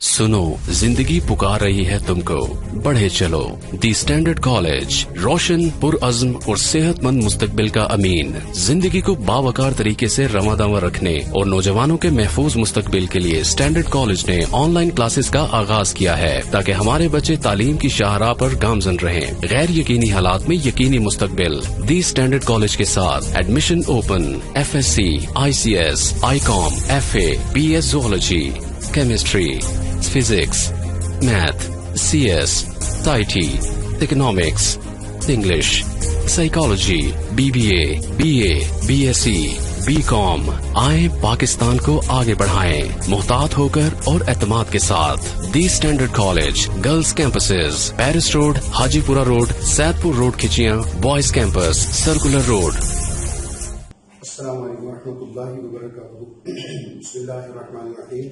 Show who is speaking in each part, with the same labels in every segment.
Speaker 1: सुनो, जिंदगी पुकार रही है तुमको, बढ़े चलो। दी स्टैंडर्ड कॉलेज, रोशन, पुरअज़्म और सेहतमंद मुस्तकबिल का अमीन। जिंदगी को बावकार तरीके से रवादावा रखने और नौजवानों के महफूज मुस्तकबिल के लिए स्टैंडर्ड कॉलेज ने ऑनलाइन क्लासेस का आगाज किया है, ताकि हमारे बच्चे तालीम की शाहराह पर गामजन रहें। गैर यकीनी हालात में यकीनी मुस्तकबिल। दी स्टैंडर्ड कॉलेज के साथ admission open. FSC, ICS, ICOM, FA, BS Zoology, Chemistry, Physics, Math, CS, IT, Economics, English, Psychology, BBA, BA, BSc, BCom। आए पाकिस्तान को आगे बढ़ाएं, मुहतात होकर और एतमाद के साथ। The standard college, girls campuses, Paris road, Hajipura road, Saidpur road Khichiyan, boys campus, circular road.
Speaker 2: अस्सलामु अलैकुम वरहमतुल्लाहि वबरकातुहू। बिस्मिल्लाहिर्रहमानिर्रहीम।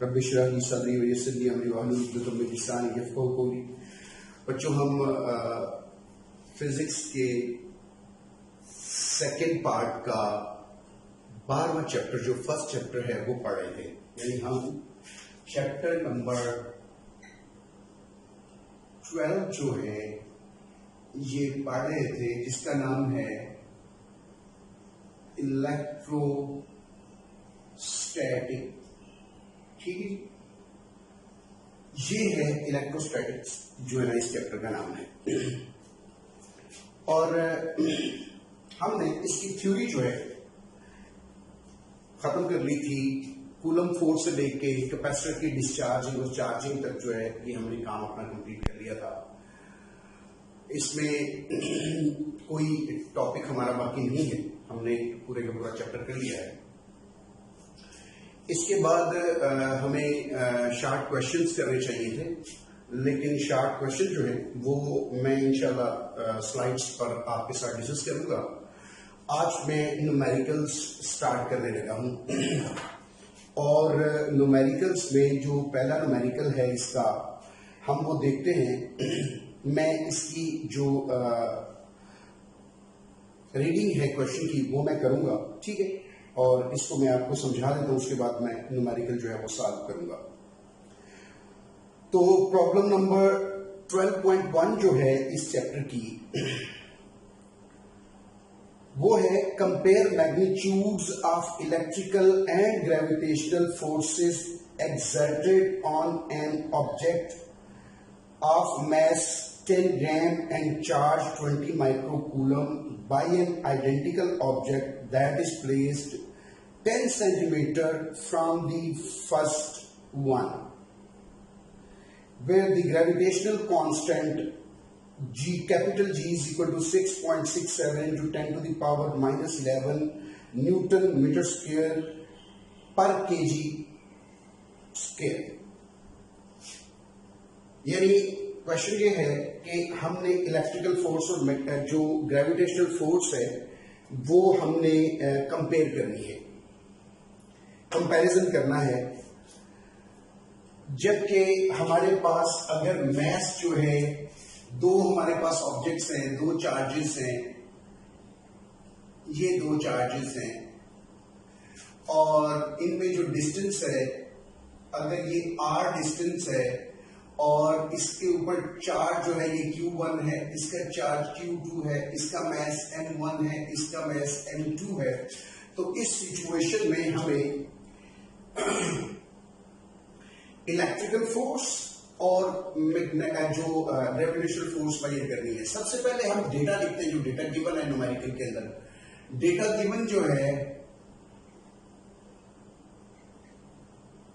Speaker 2: रब्बि इश्रह ली सदरी व यस्सिर ली अमरी वहलुल उक़दतम मिन लिसानी यफ़क़हू क़ौली। बच्चों, हम फिजिक्स के सेकंड पार्ट का 12वां चैप्टर, जो फर्स्ट चैप्टर है, वो पढ़ रहे थे। यानी हम चैप्टर नंबर 12 जो है ये पढ़ रहे थे, जिसका नाम है इलेक्ट्रोस्टैटिक। ठीक है, ये है इलेक्ट्रोस्टैटिक्स, जो है ना इस चैप्टर का नाम है। और हमने इसकी थ्योरी जो है खत्म कर ली थी। कूलम फोर्स से लेके कैपेसिटर की डिस्चार्जिंग और चार्जिंग तक जो है ये हमने काम अपना कंप्लीट कर लिया था। इसमें कोई टॉपिक हमारा बाकी नहीं है, हमने पूरे का पूरा चैप्टर कर लिया है। इसके बाद हमें शॉर्ट क्वेश्चंस करने चाहिए थे, लेकिन शॉर्ट क्वेश्चन जो है वो मैं इंशाल्लाह स्लाइड्स पर आपके साथ डिस्कस करूंगा। आज मैं न्यूमेरिकल्स स्टार्ट करने लगा हूं और न्यूमेरिकल्स में जो पहला न्यूमेरिकल है इसका, हम वो देखते हैं। मैं इसकी जो रीडिंग है क्वेश्चन की वो मैं करूंगा, ठीक है, और इसको मैं आपको समझा देता हूं। उसके बाद मैं न्यूमेरिकल जो है वो सॉल्व करूंगा। तो प्रॉब्लम नंबर 12.1 जो है इस चैप्टर की, वो है compare magnitudes of electrical and gravitational forces exerted on an object of mass 10 gram and charge 20 microcoulomb by an identical object that is placed 10 centimeter from the first one, where the gravitational constant capital G is equal to 6.67 into 10 to the power minus 11 Newton meter square per kg square। यानी question ये है कि हमने electrical force और जो gravitational force है वो हमने कंपेयर करनी है, कंपैरिजन करना है। जबकि हमारे पास अगर मैस जो है, दो हमारे पास ऑब्जेक्ट्स हैं, दो चार्जेस हैं, ये दो चार्जेस हैं, और इनमें जो डिस्टेंस है, अगर ये r डिस्टेंस है और इसके ऊपर चार्ज जो है ये Q1 है, इसका चार्ज Q2 है, इसका मैस M1 है, इसका मैस M2 है, तो इस सिचुएशन में हमें इलेक्ट्रिकल फोर्स और जो ग्रेविटेशनल फोर्स मेजर करनी है। सबसे पहले हम डेटा लिखते हैं, जो डेटा गिवन है न्यूमेरिकल के अंदर। डेटा गिवन जो है,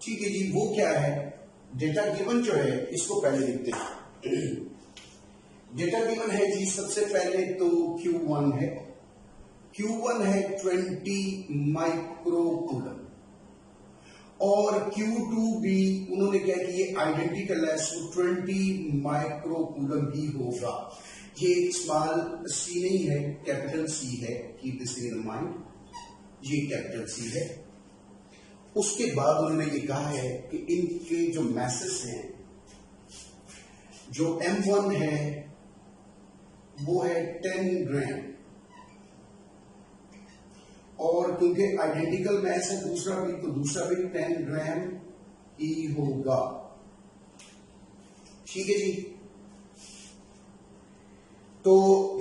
Speaker 2: ठीक है जी, वो क्या है? डेटा गिवन जो है इसको पहले लिखते हैं। डेटा गिवन है जी, सबसे पहले तो Q1 है, Q1 है 20 माइक्रोकूलम, और Q2 भी उन्होंने क्या कि ये आइडेंटिकल है, सो 20 माइक्रोकूलम ही होगा। ये स्मॉल सी नहीं है, कैपिटल सी है, कीप दिस इन माइंड, ये कैपिटल सी है। उसके बाद उन्होंने ये कहा है कि इनके जो मैसेस हैं, जो M1 है वो है 10 ग्राम, और क्योंकि आइडेंटिकल मैस है दूसरा भी, तो दूसरा भी 10 ग्राम ई होगा। ठीक है जी। तो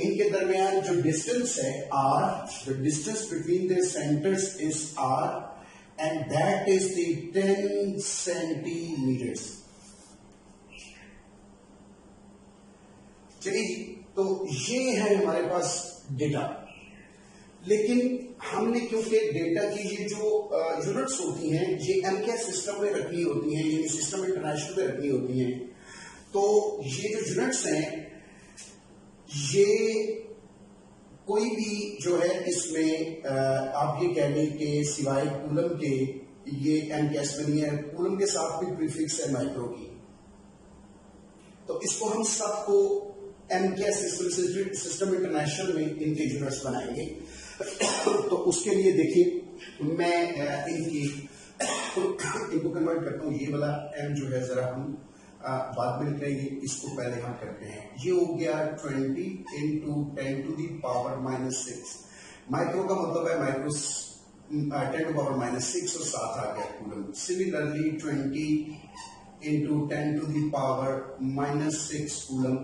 Speaker 2: इनके दरमियान जो डिस्टेंस है R, the distance between the centres is R and that is the 10 centimetres. चलिए जी, तो ये है हमारे पास डेटा। लेकिन हमने क्योंकि डेटा की ये जो यूनिट्स होती हैं ये एमकेएस सिस्टम में रखनी होती हैं, ये सिस्टम इंटरनेशनल में रखनी होती हैं, तो ये जो यूनिट्स हैं ये कोई भी जो है इसमें आप ये कह लें कि सिवाय कूलम के ये एमकेएस में नहीं है, कूलम के साथ भी प्रीफिक्स है माइक्रो की। तो इसको हम सबको एमकेएस सिस्टम इंटरनेशनल में इनके यूनिट्स बनाएंगे। तो उसके लिए देखिए मैं इनको कन्वर्ट करता हूँ। ये वाला एम जो है जरा हम बाद में लिखेंगे, इसको पहले हम करते हैं। ये हो गया 20 into 10 to the power -6। Micro का मतलब है माइक्रो 10 टू पावर -6 और साथ आ गया coulomb. Similarly 20 into 10 to the power -6 coulomb.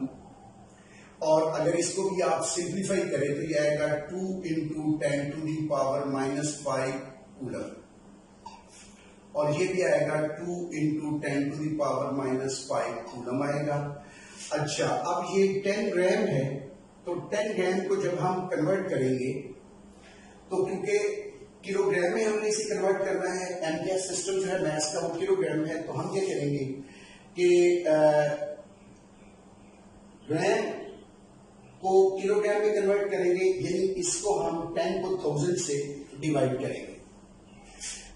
Speaker 2: और अगर इसको भी आप सिंप्लीफाई करें तो ये आएगा 2 into 10 to the power -5 coulomb. और ये भी आएगा 2 into 10 to the power -5 coulomb आएगा। अच्छा, अब ये 10 ग्राम है, तो 10 ग्राम को जब हम कन्वर्ट करेंगे तो क्योंकि किलोग्राम में हमने इसे कन्वर्ट करना है, एमकेएस सिस्टम जो है मैथ्स का वो किलोग्राम है, तो हम क्या करेंगे कि ग्राम को किलोग्राम में कन्वर्ट करेंगे, यानी इसको हम 10 को 1000 से डिवाइड करेंगे।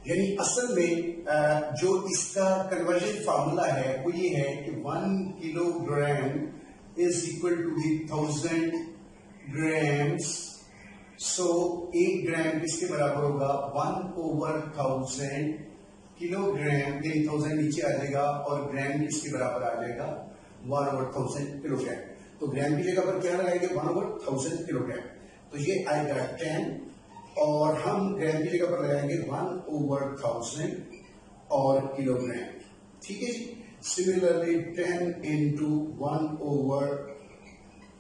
Speaker 2: यानी असल में जो इसका कन्वर्जन फार्मूला है वो ये है कि 1 kilogram is equal to 1000 grams. So 1 gram किसके बराबर होगा 1/1000 किलोग्राम, यानी 1000 नीचे आ जाएगा और ग्राम किसके बराबर आ जाएगा 1/1000 किलोग्राम। तो ग्राम की जगह पर क्या लगाएंगे 1/1000 किलोग्राम, तो ये आएगा 10 और हम ग्राम की जगह पर लगाएंगे 1/1000 और किलोग्राम। ठीक है जी। सिमिलरली 10 इंटू 1/,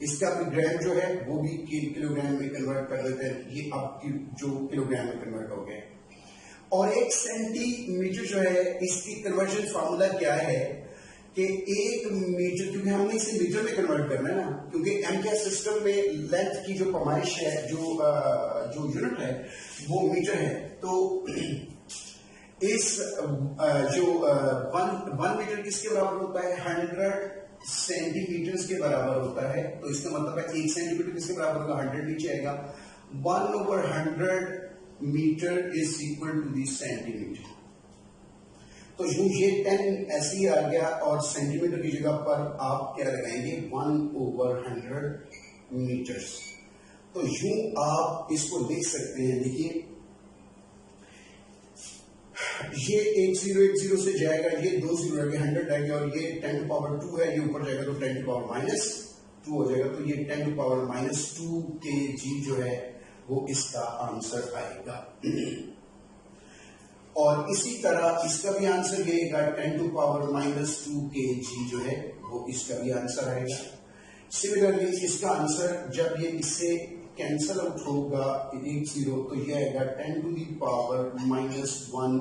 Speaker 2: इसका भी ग्राम जो है वो भी किलोग्राम में कन्वर्ट कर देते हैं, ये आपकी जो किलोग्राम में कन्वर्ट हो गए। और 1 सेंटीमीटर जो है इसकी कन्वर्जन फार्मूला क्या है कि 1 मीटर, क्योंकि हमने इसे मीटर में कन्वर्ट करना है ना, क्योंकि एमकेएस सिस्टम में लेंथ की जो पैमाइश है, जो यूनिट है वो मीटर है। तो इस जो 1 मीटर किसके बराबर होता है 100 सेंटीमीटर के बराबर होता है। तो इसका मतलब है 1 सेंटीमीटर किसके बराबर होगा 100 नीचे आएगा। 1/100 metre is equal to the centimetre. तो यूं ये 10 ऐसे ही आ गया और सेंटीमीटर की जगह पर आप क्या लगाएंगे 1/100 मीटर्स। तो यूं आप इसको लिख सकते हैं। देखिए ये 1010 से जाएगा, ये 2 0 आगे 100 आएगा और ये 10 टू पावर 2 है, ये ऊपर जाएगा तो 10 टू पावर -2 हो जाएगा। तो ये 10 टू पावर -2 kg जो है वो इसका आंसर आएगा। और इसी तरह इसका भी आंसर यही 10 टू पावर -2 kg जो है वो इसका भी आंसर आएगा। सिमिलरली इसका आंसर जब ये इससे कैंसल आउट होगा 10 तो ये आएगा 10 टू दी पावर -1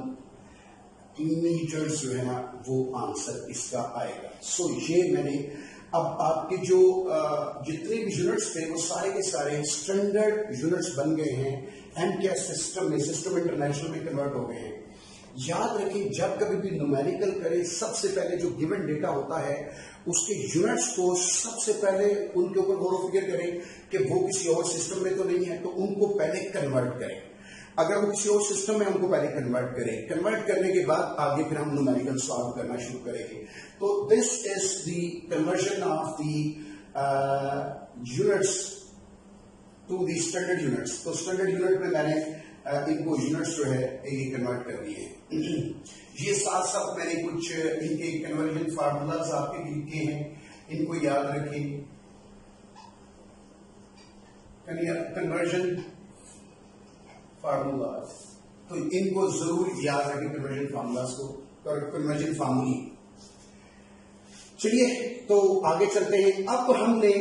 Speaker 2: मीटर जो है ना वो आंसर इसका आएगा। सो ये मैंने अब आपके जो जितने भी यूनिट्स थे वो सारे के सारे स्टैंडर्ड यूनिट्स बन गए हैं, एमकेएस सिस्टम में, सिस्टम इंटरनेशनल में कन्वर्ट हो गए हैं। याद रखें जब कभी भी न्यूमेरिकल करें सबसे पहले जो गिवन डेटा होता है उसके यूनिट्स को सबसे पहले उनके ऊपर गौर फिक्र करें कि वो किसी और सिस्टम में तो नहीं है, तो उनको पहले कन्वर्ट करें। अगर वो किसी और सिस्टम में उनको पहले कन्वर्ट करें, कन्वर्ट करने के बाद आगे फिर हम न्यूमेरिकल सॉल्व करना शुरू करेंगे। तो this is the conversion of the units to the standard units. तो स्टैंडर्ड यूनिट में मैंने इनको यूनिट्स जो है ये कन्वर्ट कर दिए हैं। ये साथ साथ मैंने कुछ इनके कन्वर्जन फार्मूलाज आपके लिखे हैं, इनको याद रखें। कन्वर्जन फार्मूलाज, तो इनको जरूर याद रखें कन्वर्जन फार्मूलाज को। कन्वर्जन फार्मूली। चलिए तो आगे चलते हैं। अब हमने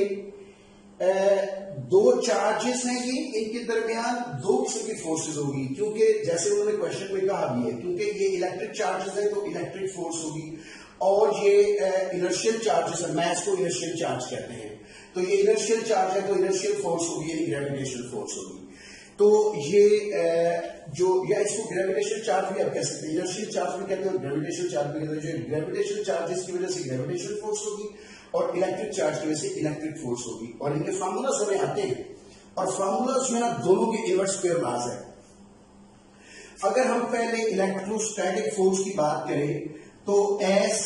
Speaker 2: दो चार्जेस हैं ये, इनके दरमियान दो किस्म की फोर्सेस होगी, क्योंकि जैसे उन्होंने क्वेश्चन में कहा भी है, क्योंकि ये इलेक्ट्रिक चार्जेस है तो इलेक्ट्रिक फोर्स होगी, और ये इनर्शियल चार्जेस है, मैथ्स को इनर्शियल चार्ज कहते हैं, तो ये इनर्शियल चार्ज है तो इनर्शियल फोर्स होगी यानी ग्रेविटेशनल फोर्स होगी। तो ये जो, या इसको ग्रेविटेशनल चार्ज भी आप कह सकते हैं, इनर्शियल चार्ज भी कहते हैं, ग्रेविटेशनल चार्ज भी कहते हैं। जो ग्रेविटेशनल चार्जेस की वजह से ग्रेविटेशनल फोर्स होगी और इलेक्ट्रिक चार्ज की वजह से इलेक्ट्रिक फोर्स होगी, और इनके फार्मूलाज हमें आते हैं, और फार्मूलाज में ना दोनों के इनवर्स स्क्वायर लॉज है। अगर हम पहले इलेक्ट्रोस्टैटिक फोर्स की बात करें तो एस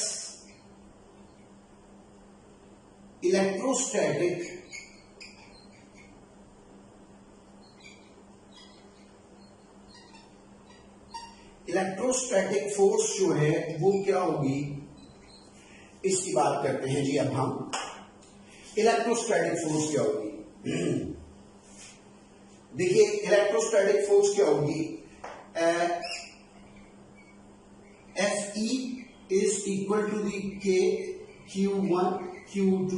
Speaker 2: इलेक्ट्रोस्टैटिक फोर्स जो है वो क्या होगी, इसकी बात करते हैं जी। अब हम इलेक्ट्रोस्टैटिक फोर्स क्या होगी, देखिए इलेक्ट्रोस्टैटिक फोर्स क्या होगी, F E is equal to the K Q1 Q2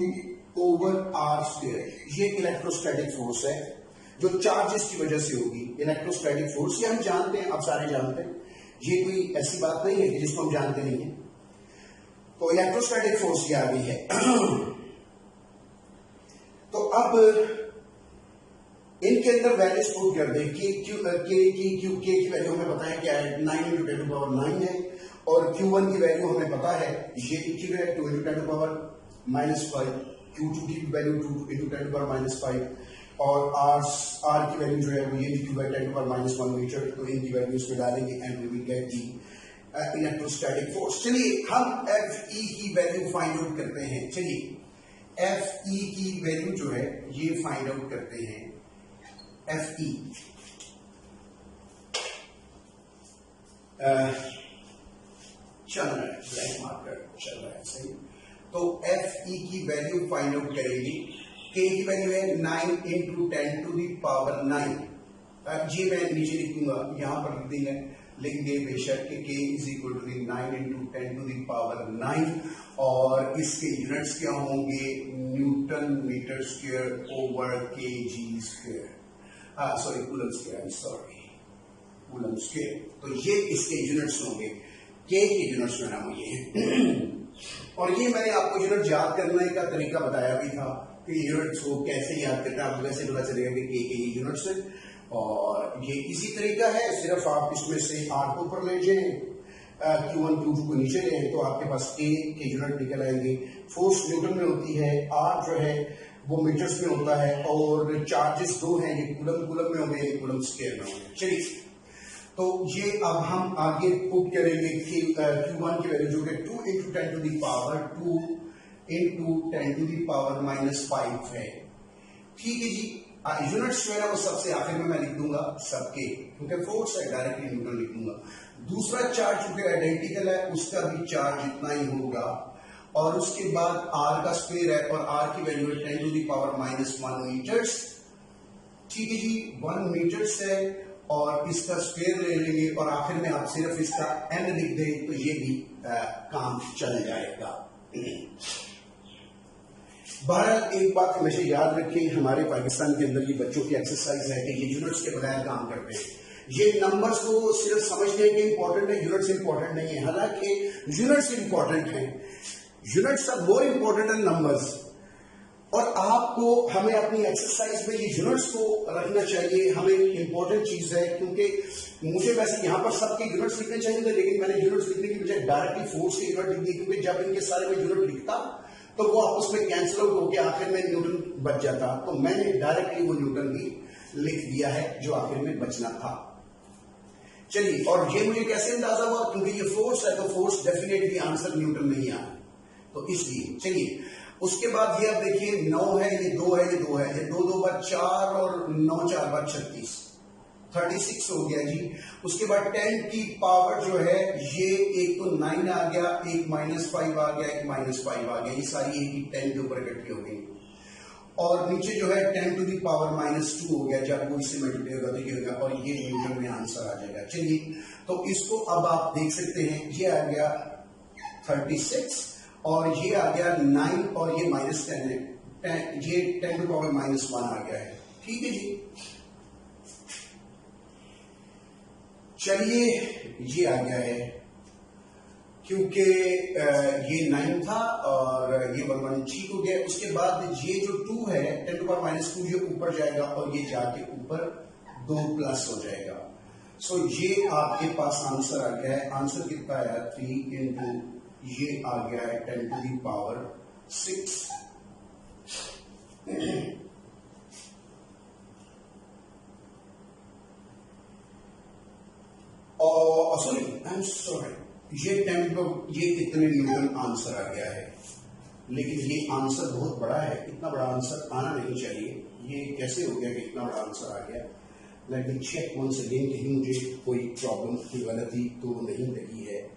Speaker 2: over R square. ये इलेक्ट्रोस्टैटिक फोर्स है जो चार्जेस की वजह से होगी। इलेक्ट्रोस्टैटिक फोर्स ये हम जानते हैं, आप सारे जानते हैं, ये कोई ऐसी बात नहीं है कि जिसको हम जानते नहीं है। तो इलेक्ट्रोस्टैटिक फोर्स ये आ गई है। तो अब इनके अंदर वैल्यूज पुट कर दें कि के की वैल्यू हमें पता है क्या है, 9 × 10⁻⁹ है, और Q1 की वैल्यू हमें पता है ये की है 2 × 10⁻⁵, Q2 की वैल्यू 2 × 10⁻⁵, और R की वैल्यू जो है वो ये लिखी हुआ है 10⁻⁻1 मीटर। तो इनकी वैल्यू इसमें डालेंगे and we will get the electrostatic force. चलिए हम Fe की वैल्यू फाइंड आउट करते हैं। चलिए Fe की वैल्यू जो है ये फाइंड आउट करते हैं। Fe चल रहा है, ब्लैक मार्कर चल रहा है, सही। तो Fe की वैल्यू फाइंड आउट करेंगे। K की वैल्यू है 9 × 10⁻⁹। ये मैं नीचे लिखूंगा, यहां पर लिख दे बेशक कि K इज इक्वल टू 9 × 10⁻⁹, और इसके यूनिट्स क्या होंगे, newton metre square over kg square, sorry coulomb square, sorry coulomb square. तो ये इसके यूनिट्स होंगे, K के यूनिट्स जो है वो ये हैं। और ये मैंने आपको यूनिट याद करने का तरीका बताया भी था कि यूनिट्स को कैसे याद करते हैं, आपको कैसे पता चलेगा कि K के यूनिट्स है, और ये इसी तरीका है, सिर्फ आप इसमें से R को ऊपर ले जाएं, Q1 Q2 को नीचे ले, तो आपके पास K के यूनिट निकल आएंगे। फोर्स न्यूटन में होती है, R जो है वो मीटर्स में होता है, और चार्जेस दो हैं, ये कूलम में होंगे, ये कूलम स्क्वायर में होंगे। चलिए तो ये अब हम आगे पुट करेंगे कि Q1 की वैल्यू जो है 2 × 10⁻2 × 10⁻⁵ है। ठीक है जी। यूनिट्स जो है वो सबसे आखिर में मैं लिख दूंगा सबके, क्योंकि फोर्स है डायरेक्टली न्यूटन लिखूंगा। दूसरा चार्ज जो आइडेंटिकल है उसका भी चार्ज इतना ही होगा, और उसके बाद R का स्क्वायर है, और R की वैल्यू है 10⁻⁻1 मीटर्स। ठीक है जी, 1 मीटर्स है, और इसका स्क्वायर ले लेंगे, और आखिर में आप सिर्फ इसका n लिख दें तो ये भी काम चल जाएगा। बहरहाल एक बात हमेशा याद रखें, हमारे पाकिस्तान के अंदर ये बच्चों की एक्सरसाइज है कि ये यूनिट्स के बगैर काम करते हैं। ये नंबर्स को सिर्फ समझने के इंपॉर्टेंट है, यूनिट्स इंपॉर्टेंट नहीं है। हालांकि यूनिट्स इंपॉर्टेंट हैं, units are more important than numbers, और आपको हमें अपनी एक्सरसाइज में ये यूनिट्स को रखना चाहिए, हमें इंपॉर्टेंट चीज है। क्योंकि मुझे वैसे यहाँ पर सबके यूनिट्स लिखने चाहिए थे, लेकिन मैंने यूनिट्स लिखने की बजाय डायरेक्टली फोर्स के यूनिट लिख दिए, क्योंकि जब इनके सारे में यूनिट लिखता तो वो आपस में कैंसिल आउट होकर आखिर में न्यूटन बच जाता। तो मैंने डायरेक्टली वो न्यूटन भी लिख दिया है जो आखिर में बचना था। चलिए, और ये मुझे कैसे अंदाजा हुआ, क्योंकि ये फोर्स है तो फोर्स डेफिनेटली आंसर न्यूटन नहीं आना, तो इसलिए। चलिए उसके बाद ये अब देखिए 9 है, ये 2 है, ये 2 है, ये 2 2 बार 4 और 9 4 बार 36, 36 हो गया जी। उसके बाद 10 की पावर जो है ये एक तो 9 आ गया, एक -5 आ गया, एक -5 आ गया, ये सारी एक ही 10 के ऊपर इकट्ठी हो गई। और नीचे जो है 10 टू दी पावर -2 हो गया, जब वो इससे मल्टीप्लाई होगा तो ये होगा और ये न्यूटन में आंसर आ जाएगा। चलिए, तो इसको अब आप देख सकते हैं, ये आ गया 36 और ये आ गया 9 और ये -10 है, ये 10 टू पावर -1 आ गया है। ठीक है जी, चलिए ये आ गया है, क्योंकि ये 9 था और ये 1 ठीक हो गया। उसके बाद ये जो 2 है 10 टू पावर -2 ये ऊपर जाएगा और ये जाके ऊपर 2 प्लस हो जाएगा। सो ये आपके पास आंसर आ गया है। आंसर कितना आया 3 इंटू ये आ गया है 10 टू दी पावर 6। और सॉरी, आई एम सॉरी, ये कितने न्यूटन आंसर आ गया है, लेकिन ये आंसर बहुत बड़ा है, इतना बड़ा आंसर आना नहीं चाहिए। ये कैसे हो गया कि इतना बड़ा आंसर आ गया? Let me check once again, कहीं मुझे कोई प्रॉब्लम की गलती तो नहीं लगी है?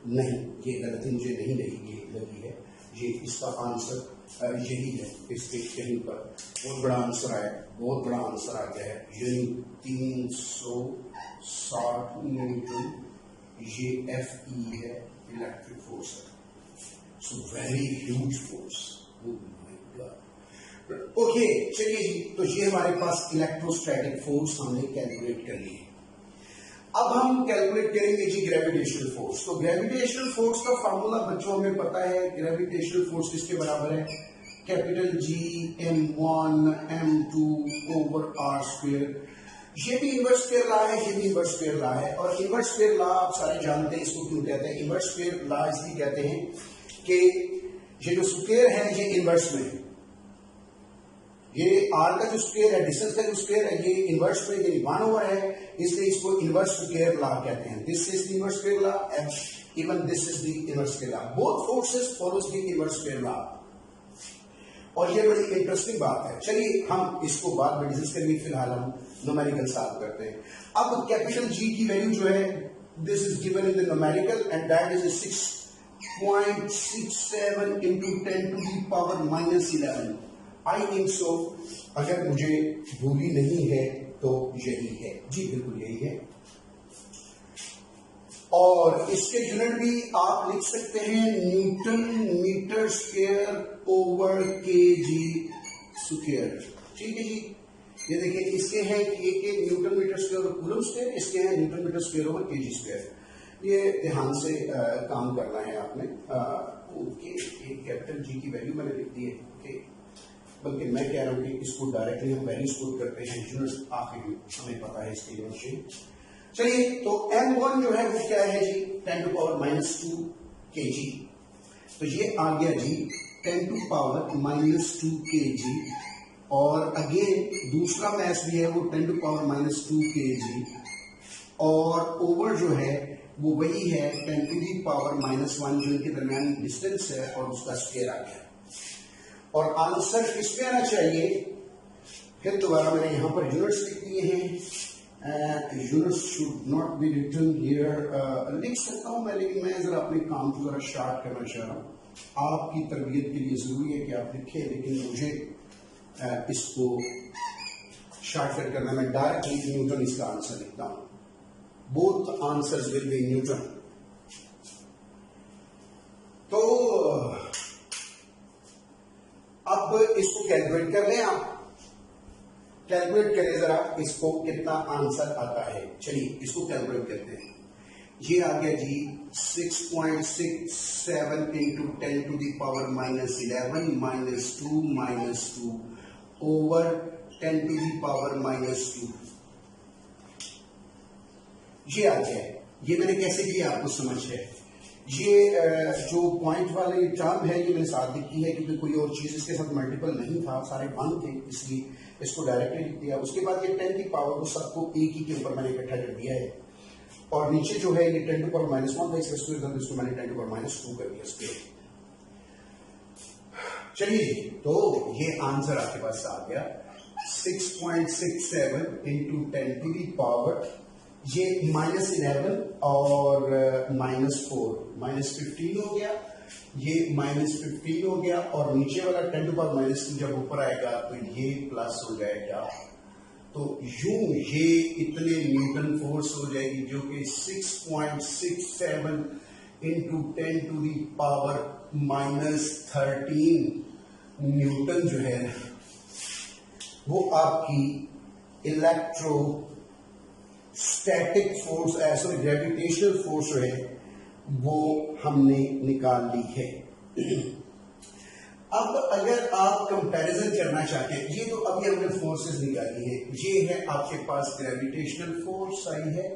Speaker 2: नहीं, ये गलती मुझे नहीं लगी है। ये इसका आंसर यही है, इसके कहीं पर बहुत बड़ा आंसर आया, बहुत बड़ा आंसर आ गया है, यानी 360 न्यूटन। ये FE है, इलेक्ट्रिक फोर्स है, so very huge force. Okay, चलिए जी, तो ये हमारे पास इलेक्ट्रोस्टैटिक फोर्स हमने कैलकुलेट कर ली है। अब हम कैलकुलेट करेंगे जी ग्रेविटेशनल फोर्स। तो ग्रेविटेशनल फोर्स का फार्मूला बच्चों हमें पता है। ग्रेविटेशनल फोर्स किसके बराबर है? Capital G m1 m2 over r square. ये भी इनवर्स स्क्वायर लॉ है, ये भी इनवर्स स्क्वायर लॉ है। और इनवर्स स्क्वायर लॉ आप सारे जानते हैं, इसको क्यों कहते हैं इनवर्स स्क्वायर लॉ? इसलिए कहते हैं कि ये जो स्क्वायर है ये इनवर्स में है, ये r का जो स्क्वायर है, डिस्टेंस का जो स्क्वायर है, ये इनवर्स में यानी 1 ओवर है, इसलिए इसको इनवर्स स्क्वायर लॉ कहते हैं। This is the inverse square law and even this is the inverse square law. Both forces follows the inverse square law, और ये बड़ी इंटरेस्टिंग बात है। चलिए हम इसको बाद में डिस्कस करेंगे, फिलहाल हम न्यूमेरिकल सॉल्व करते हैं। अब कैपिटल G की वैल्यू जो है, this is given in the numerical and that is 6.67 into 10 to the power -11। I think so, अगर मुझे भूली नहीं है तो यही है जी, बिल्कुल यही है। और इसके यूनिट भी आप लिख सकते हैं newton metre square over kg square. ठीक है जी, ये देखिए, इसके हैं एक newton metre square over coulomb square, इसके हैं newton metre square over kg square. ये ध्यान से काम करना है आपने। ओके, कैपिटल G की वैल्यू मैंने लिख दी है। ओके, बल्कि मैं कह रहा हूं कि इसको डायरेक्टली हम वैल्यूज पुट करते हैं, यूनिट्स आखिर हमें पता है इसके यूनिट। चलिए, तो m1 जो है वो क्या है जी? 10 टू पावर -2 kg। तो ये आ गया जी 10 टू पावर -2 kg, और अगेन दूसरा मैथ भी है वो 10 टू पावर -2 kg, और ओवर जो है वो वही है 10 टू दी पावर -1, जो इनके दरमियान डिस्टेंस है, और उसका स्क्वायर आ गया। और आंसर किसमें आना चाहिए? फिर दोबारा मैंने यहां पर यूनिट्स लिख दिए हैं। Units should not be written here. लिख सकता हूं मैं, लेकिन मैं जरा अपने काम को जरा स्टार्ट करना चाह रहा हूं। आपकी तरबियत के लिए जरूरी है कि आप लिखें, लेकिन मुझे इसको शॉर्टकट करना, मैं डायरेक्टली न्यूटन इसका आंसर लिखता हूं। Both answers will be Newton. तो अब इसको कैलकुलेट कर लें आप, कैलकुलेट करें जरा इसको, कितना आंसर आता है। चलिए इसको कैलकुलेट करते हैं। ये आ गया जी 6.67 into 10 to the power -11 -2 over 10 to the power -2। ये आ गया। ये मैंने कैसे किया आपको समझ है? ये जो पॉइंट वाले टर्म है ये मैंने साथ लिखी है, क्योंकि कोई और चीज इसके साथ मल्टीपल नहीं था, सारे 1 थे, इसलिए इसको डायरेक्टली लिख दिया। उसके बाद ये 10 की पावर को सबको एक ही के ऊपर मैंने इकट्ठा कर दिया है, और नीचे जो है ये 10 टू पावर -1 था, इसको मैंने 10 टू पावर -2 कर दिया स्क्वायर। चलिए जी, तो ये आंसर आपके पास आ गया 6.67 into 10 to the पावर, ये -11 और -4 -15 हो गया। ये -15 हो गया, और नीचे वाला 10⁻⁻2 जब ऊपर आएगा तो ये प्लस हो जाएगा। तो यूं ये इतने न्यूटन फोर्स हो जाएगी, जो कि 6.67 इंटू 10⁻⁻13 न्यूटन जो है वो आपकी electrostatic force, sorry gravitational force जो है वो हमने निकाल ली है। अब अगर आप कंपैरिजन करना चाहते हैं, ये तो अभी हमने फोर्सेस निकाली है, ये है आपके पास ग्रेविटेशनल फोर्स आई है,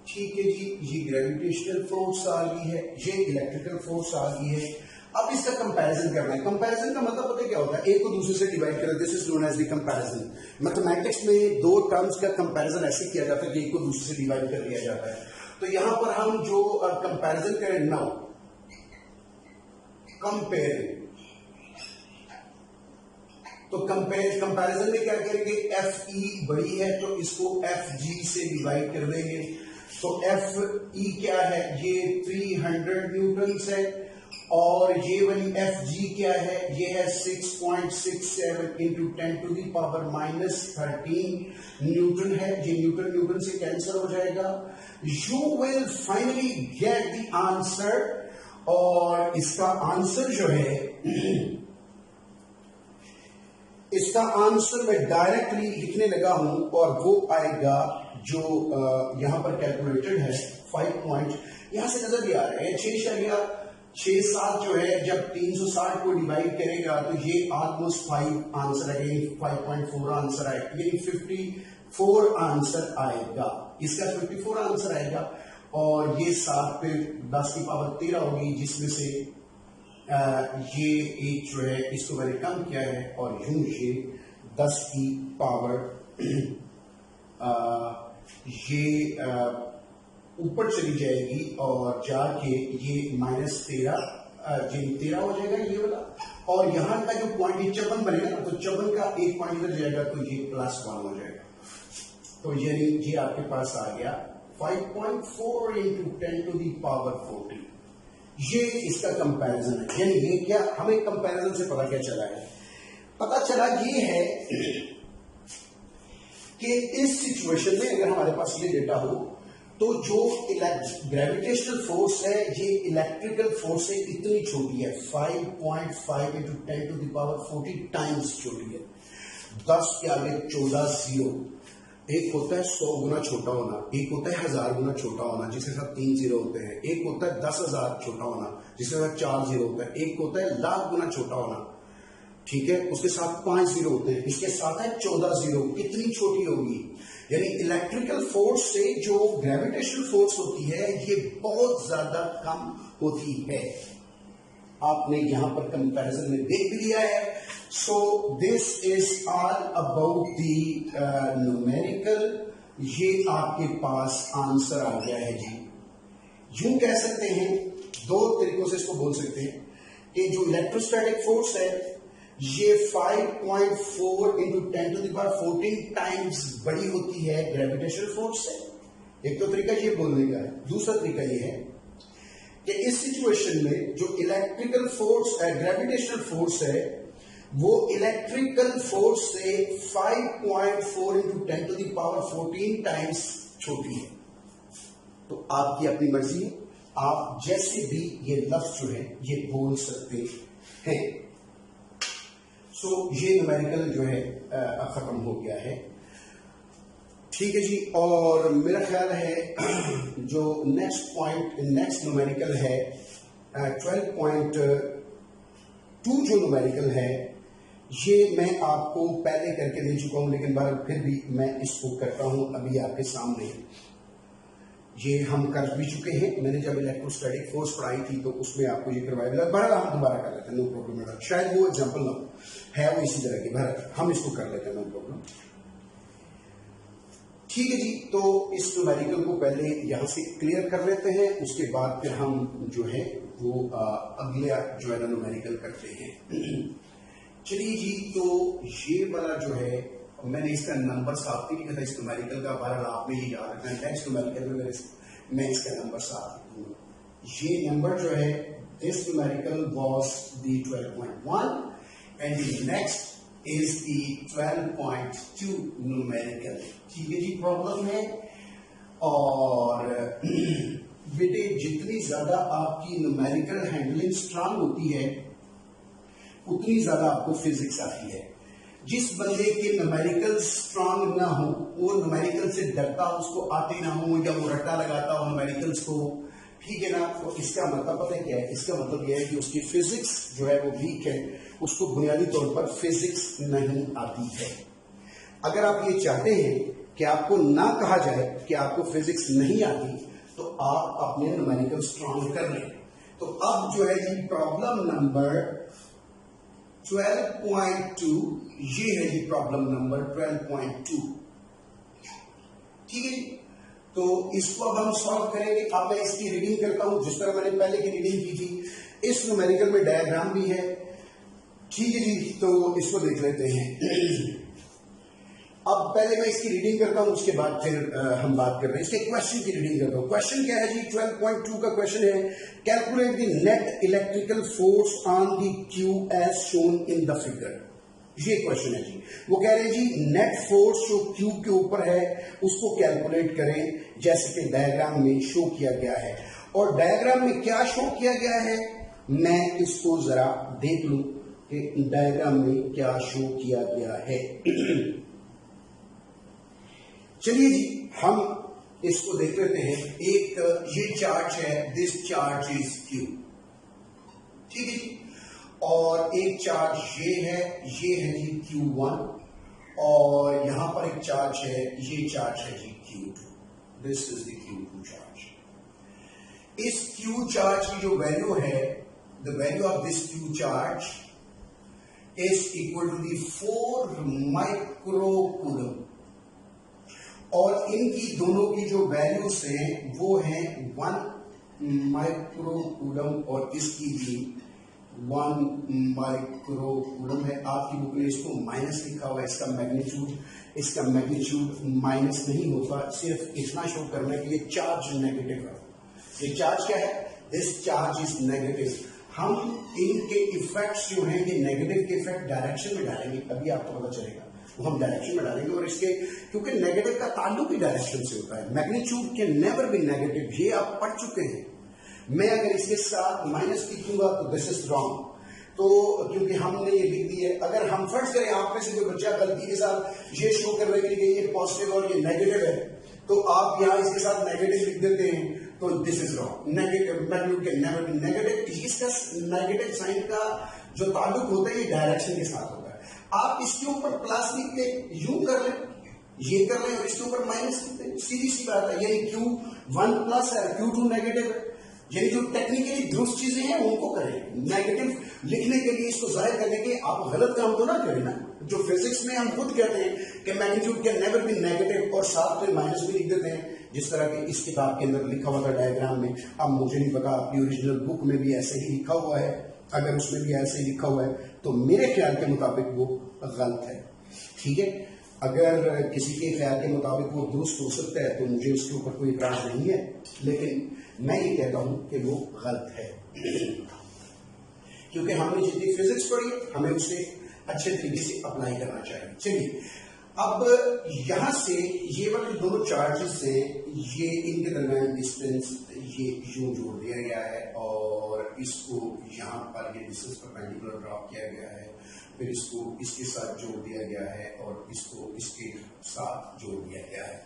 Speaker 2: ठीक है जी, ये ग्रेविटेशनल फोर्स आ गई है, ये इलेक्ट्रिकल फोर्स आ गई है। अब इसका कंपैरिजन करना है। कंपैरिजन का मतलब पता है क्या होता है? एक को दूसरे से डिवाइड करें, this is known as the comparison. Mathematics में दो टर्म्स का कंपैरिजन ऐसे किया जाता है कि एक को दूसरे से डिवाइड कर दिया जाता है। तो यहां पर हम जो कंपैरिजन करें, नाउ कंपेयर, तो कंपैरिजन में क्या करेंगे, एफ ई बड़ी है तो इसको एफ जी से डिवाइड कर देंगे। तो एफ ई क्या है, ये 300 न्यूटन है, और ये वाली एफ जी क्या है, ये है 6.67 इंटू 10⁻⁻13 न्यूटन है। ये न्यूटन न्यूटन से कैंसिल हो जाएगा। You will finally get the answer, और इसका आंसर जो है इसका आंसर मैं डायरेक्टली लिखने लगा हूं, और वो आएगा जो यहां पर कैलकुलेटेड है 5 पॉइंट, यहां से नजर भी आ रहा है 6.7 जो है, जब 360 को डिवाइड करेगा तो ये ऑलमोस्ट 5 आंसर आएगा, 5.4 आंसर आएगा, यानी 54 आंसर आएगा। इसका 54 आंसर आएगा, और ये 7 पे 10 की पावर 13 होगी, जिसमें से ये एक जो है इसको मैंने कम किया है, और यूं ये 10 की पावर ये ऊपर चली जाएगी, और जाके ये -13 हो जाएगा ये वाला, और यहां का जो पॉइंट 54 बनेगा ना, तो 54 का एक पॉइंट इधर जाएगा, तो ये +1 हो जाएगा। तो यानी ये आपके पास आ गया 5.4 इंटू 10⁻⁴। ये इसका कंपैरिजन है। यानी ये क्या, हमें कंपैरिजन से पता क्या चला है? पता चला ये है कि इस सिचुएशन में अगर हमारे पास ये डेटा हो, तो जो ग्रेविटेशनल फोर्स है ये इलेक्ट्रिकल फोर्स से इतनी छोटी है, 5.5 इंटू 10⁻⁴ टाइम्स छोटी है। 10 के आगे 14 जीरो। एक होता है 100 गुना छोटा होना, एक होता है 1000 गुना छोटा होना जिसके साथ 3 जीरो होते हैं, एक होता है 10,000 छोटा होना जिसके साथ 4 जीरो होता है, एक होता है लाख गुना छोटा होना, ठीक है, उसके साथ 5 जीरो होते हैं, इसके साथ है 14 जीरो। कितनी छोटी होगी? यानी इलेक्ट्रिकल फोर्स से जो ग्रेविटेशनल फोर्स होती है ये बहुत ज्यादा कम होती है। आपने यहां पर कंपैरिजन में देख भी लिया है। So this is all about the numerical. ये आपके पास आंसर आ गया है जी। यूं कह सकते हैं, दो तरीकों से इसको बोल सकते हैं कि जो इलेक्ट्रोस्टैटिक फोर्स है ये 5.4 इंटू 10⁻⁴ टाइम्स बड़ी होती है ग्रेविटेशनल फोर्स से। एक तो तरीका ये बोलने का है। दूसरा तरीका ये है कि इस सिचुएशन में जो इलेक्ट्रिकल फोर्स ग्रेविटेशनल फोर्स है वो इलेक्ट्रिकल फोर्स से 5.4 इंटू 10⁻⁴ टाइम्स छोटी है। तो आपकी अपनी मर्जी है, आप जैसे भी ये लफ्ज जो है ये बोल सकते हैं। सो ये न्यूमेरिकल जो है खत्म हो गया है, ठीक है जी। और मेरा ख्याल है जो नेक्स्ट न्यूमेरिकल है 12.2 जो न्यूमेरिकल है ये मैं आपको पहले करके दे चुका हूं, लेकिन बार फिर भी मैं इसको करता हूं अभी आपके सामने। ये हम कर भी चुके हैं, मैंने जब इलेक्ट्रोस्टैटिक फोर्स पढ़ाई थी तो उसमें आपको ये करवाया, बहरहाल हम दोबारा कर लेते हैं, नो प्रॉब्लम। शायद वो एग्जांपल ना है वो इसी तरह की, बहरहाल हम इसको कर लेते हैं, नो प्रॉब्लम। ठीक है जी, तो इस न्यूमेरिकल को पहले यहां से क्लियर कर लेते हैं, उसके बाद फिर हम जो है वो अगले जो है ना न्यूमेरिकल करते हैं। चलिए जी, तो ये वाला जो है मैंने इसका नंबर साफ नहीं लिखा था इस न्यूमेरिकल का, बहरहाल आपने ये याद रखना है। नेक्स्ट न्यूमेरिकल में मैं इसका नंबर साफ लिखूंगा। ये नंबर जो है this numerical was the 12.1 and the next is the 12.2 numerical. ठीक है जी, प्रॉब्लम है। और बेटे जितनी ज्यादा आपकी न्यूमेरिकल हैंडलिंग स्ट्रांग होती है उतनी ज्यादा आपको फिजिक्स आती है। जिस बंदे के न्यूमेरिकल स्ट्रांग ना हो, वो न्यूमेरिकल से डरता, उसको आते ना हो, या वो रट्टा लगाता हो न्यूमेरिकल्स को, ठीक है ना, तो इसका मतलब पता है क्या है? इसका मतलब यह है कि उसकी फिजिक्स जो है वो वीक है, उसको बुनियादी तौर पर फिजिक्स नहीं आती है। अगर आप ये चाहते हैं कि आपको ना कहा जाए कि आपको फिजिक्स नहीं आती, तो आप अपने न्यूमेरिकल स्ट्रांग कर लें। तो अब जो है जी प्रॉब्लम नंबर 12.2, ये है जी प्रॉब्लम नंबर 12.2, ठीक है। तो इसको अब हम सॉल्व करेंगे। अब मैं इसकी रीडिंग करता हूं जिस तरह मैंने पहले की रीडिंग की थी। इस न्यूमेरिकल में डायग्राम भी है, ठीक है जी। तो इसको देख लेते हैं। अब पहले मैं इसकी रीडिंग करता हूं, उसके बाद फिर हम बात कर रहे हैं। इसके क्वेश्चन की रीडिंग करता हूं। क्वेश्चन क्या है जी? 12.2 का क्वेश्चन है, calculate the net electrical force on the Q as shown in the figure. ये क्वेश्चन है जी। वो कह रहे हैं जी नेट फोर्स जो क्यू के ऊपर है उसको कैलकुलेट करें, जैसे कि डायग्राम में शो किया गया है। और डायग्राम में क्या शो किया गया है, मैं इसको जरा देख लूं कि डायग्राम में क्या शो किया गया है। चलिए जी, हम इसको देख लेते हैं। एक ये चार्ज है, दिस चार्ज इज क्यू, ठीक है जी। और एक चार्ज ये है जी Q1, और यहां पर एक चार्ज है, ये चार्ज है जी Q2। This is the Q2 charge. इस Q चार्ज की जो वैल्यू है, the value of this Q charge is equal to the 4 microcoulomb, और इनकी दोनों की जो वैल्यूज हैं वो है 1 माइक्रोकूलम, और इसकी भी 1 माइक्रोकूलम है। आपकी बुक में इसको माइनस लिखा हुआ है, इसका मैग्नीट्यूड माइनस नहीं होता, सिर्फ इतना शो करना है कि ये चार्ज नेगेटिव है। ये चार्ज क्या है? This charge is negative. हम इनके इफेक्ट्स जो हैं, ये नेगेटिव के इफेक्ट डायरेक्शन में डालेंगे, अभी आपको पता चलेगा, वो हम डायरेक्शन में डालेंगे। और इसके क्योंकि नेगेटिव का ताल्लुक ही डायरेक्शन से होता है, magnitude can never be negative, ये आप पढ़ चुके हैं। मैं अगर इसके साथ माइनस लिखूंगा तो दिस इज रॉन्ग, तो क्योंकि हमने ये लिख दी है। अगर हम फर्ज करें आप में से कोई बच्चा गलती के साथ ये शो कर रहे हैं ये पॉजिटिव और ये नेगेटिव है, तो आप यहाँ इसके साथ नेगेटिव लिख देते हैं, तो this is wrong. Negative magnitude can never be negative. इसका नेगेटिव साइन का जो ताल्लुक होता है ये डायरेक्शन के साथ होता है। आप इसके ऊपर प्लस लिख के यूं कर लें, ये कर लें, और इसके ऊपर माइनस लिख दें, सीधी सी बात है। यानी Q1 प्लस है, Q2 नेगेटिव है। यानी जो टेक्निकली दुरुस्त चीजें हैं उनको करें। नेगेटिव लिखने के लिए, इसको जाहिर करने के, आप गलत काम तो ना करें ना। जो फिजिक्स में हम खुद कहते हैं कि magnitude can never be negative, और साथ में माइनस भी लिख देते हैं, जिस तरह के इस किताब के अंदर लिखा हुआ था डायग्राम में। अब मुझे नहीं पता आपकी ओरिजिनल बुक में भी ऐसे ही लिखा हुआ है, अगर उसमें भी ऐसे ही लिखा हुआ है तो मेरे ख्याल के मुताबिक वो गलत है, ठीक है। अगर किसी के ख्याल के मुताबिक वो दुरुस्त हो सकता है तो मुझे उसके ऊपर कोई इतराज नहीं है, लेकिन मैं ये कहता हूं कि वो गलत है। क्योंकि हमने जितनी फिजिक्स पढ़ी हमें उसे अच्छे तरीके से अप्लाई करना चाहिए। चलिए, अब यहां से ये वाले दोनों चार्जेस से ये इनके दरमियान डिस्टेंस ये यूं जोड़ दिया गया है, और इसको यहां पर ये डिस्टेंस परपेंडिकुलर ड्रॉप किया गया है, फिर इसको इसके साथ जोड़ दिया गया है, और इसको इसके साथ जोड़ दिया गया है।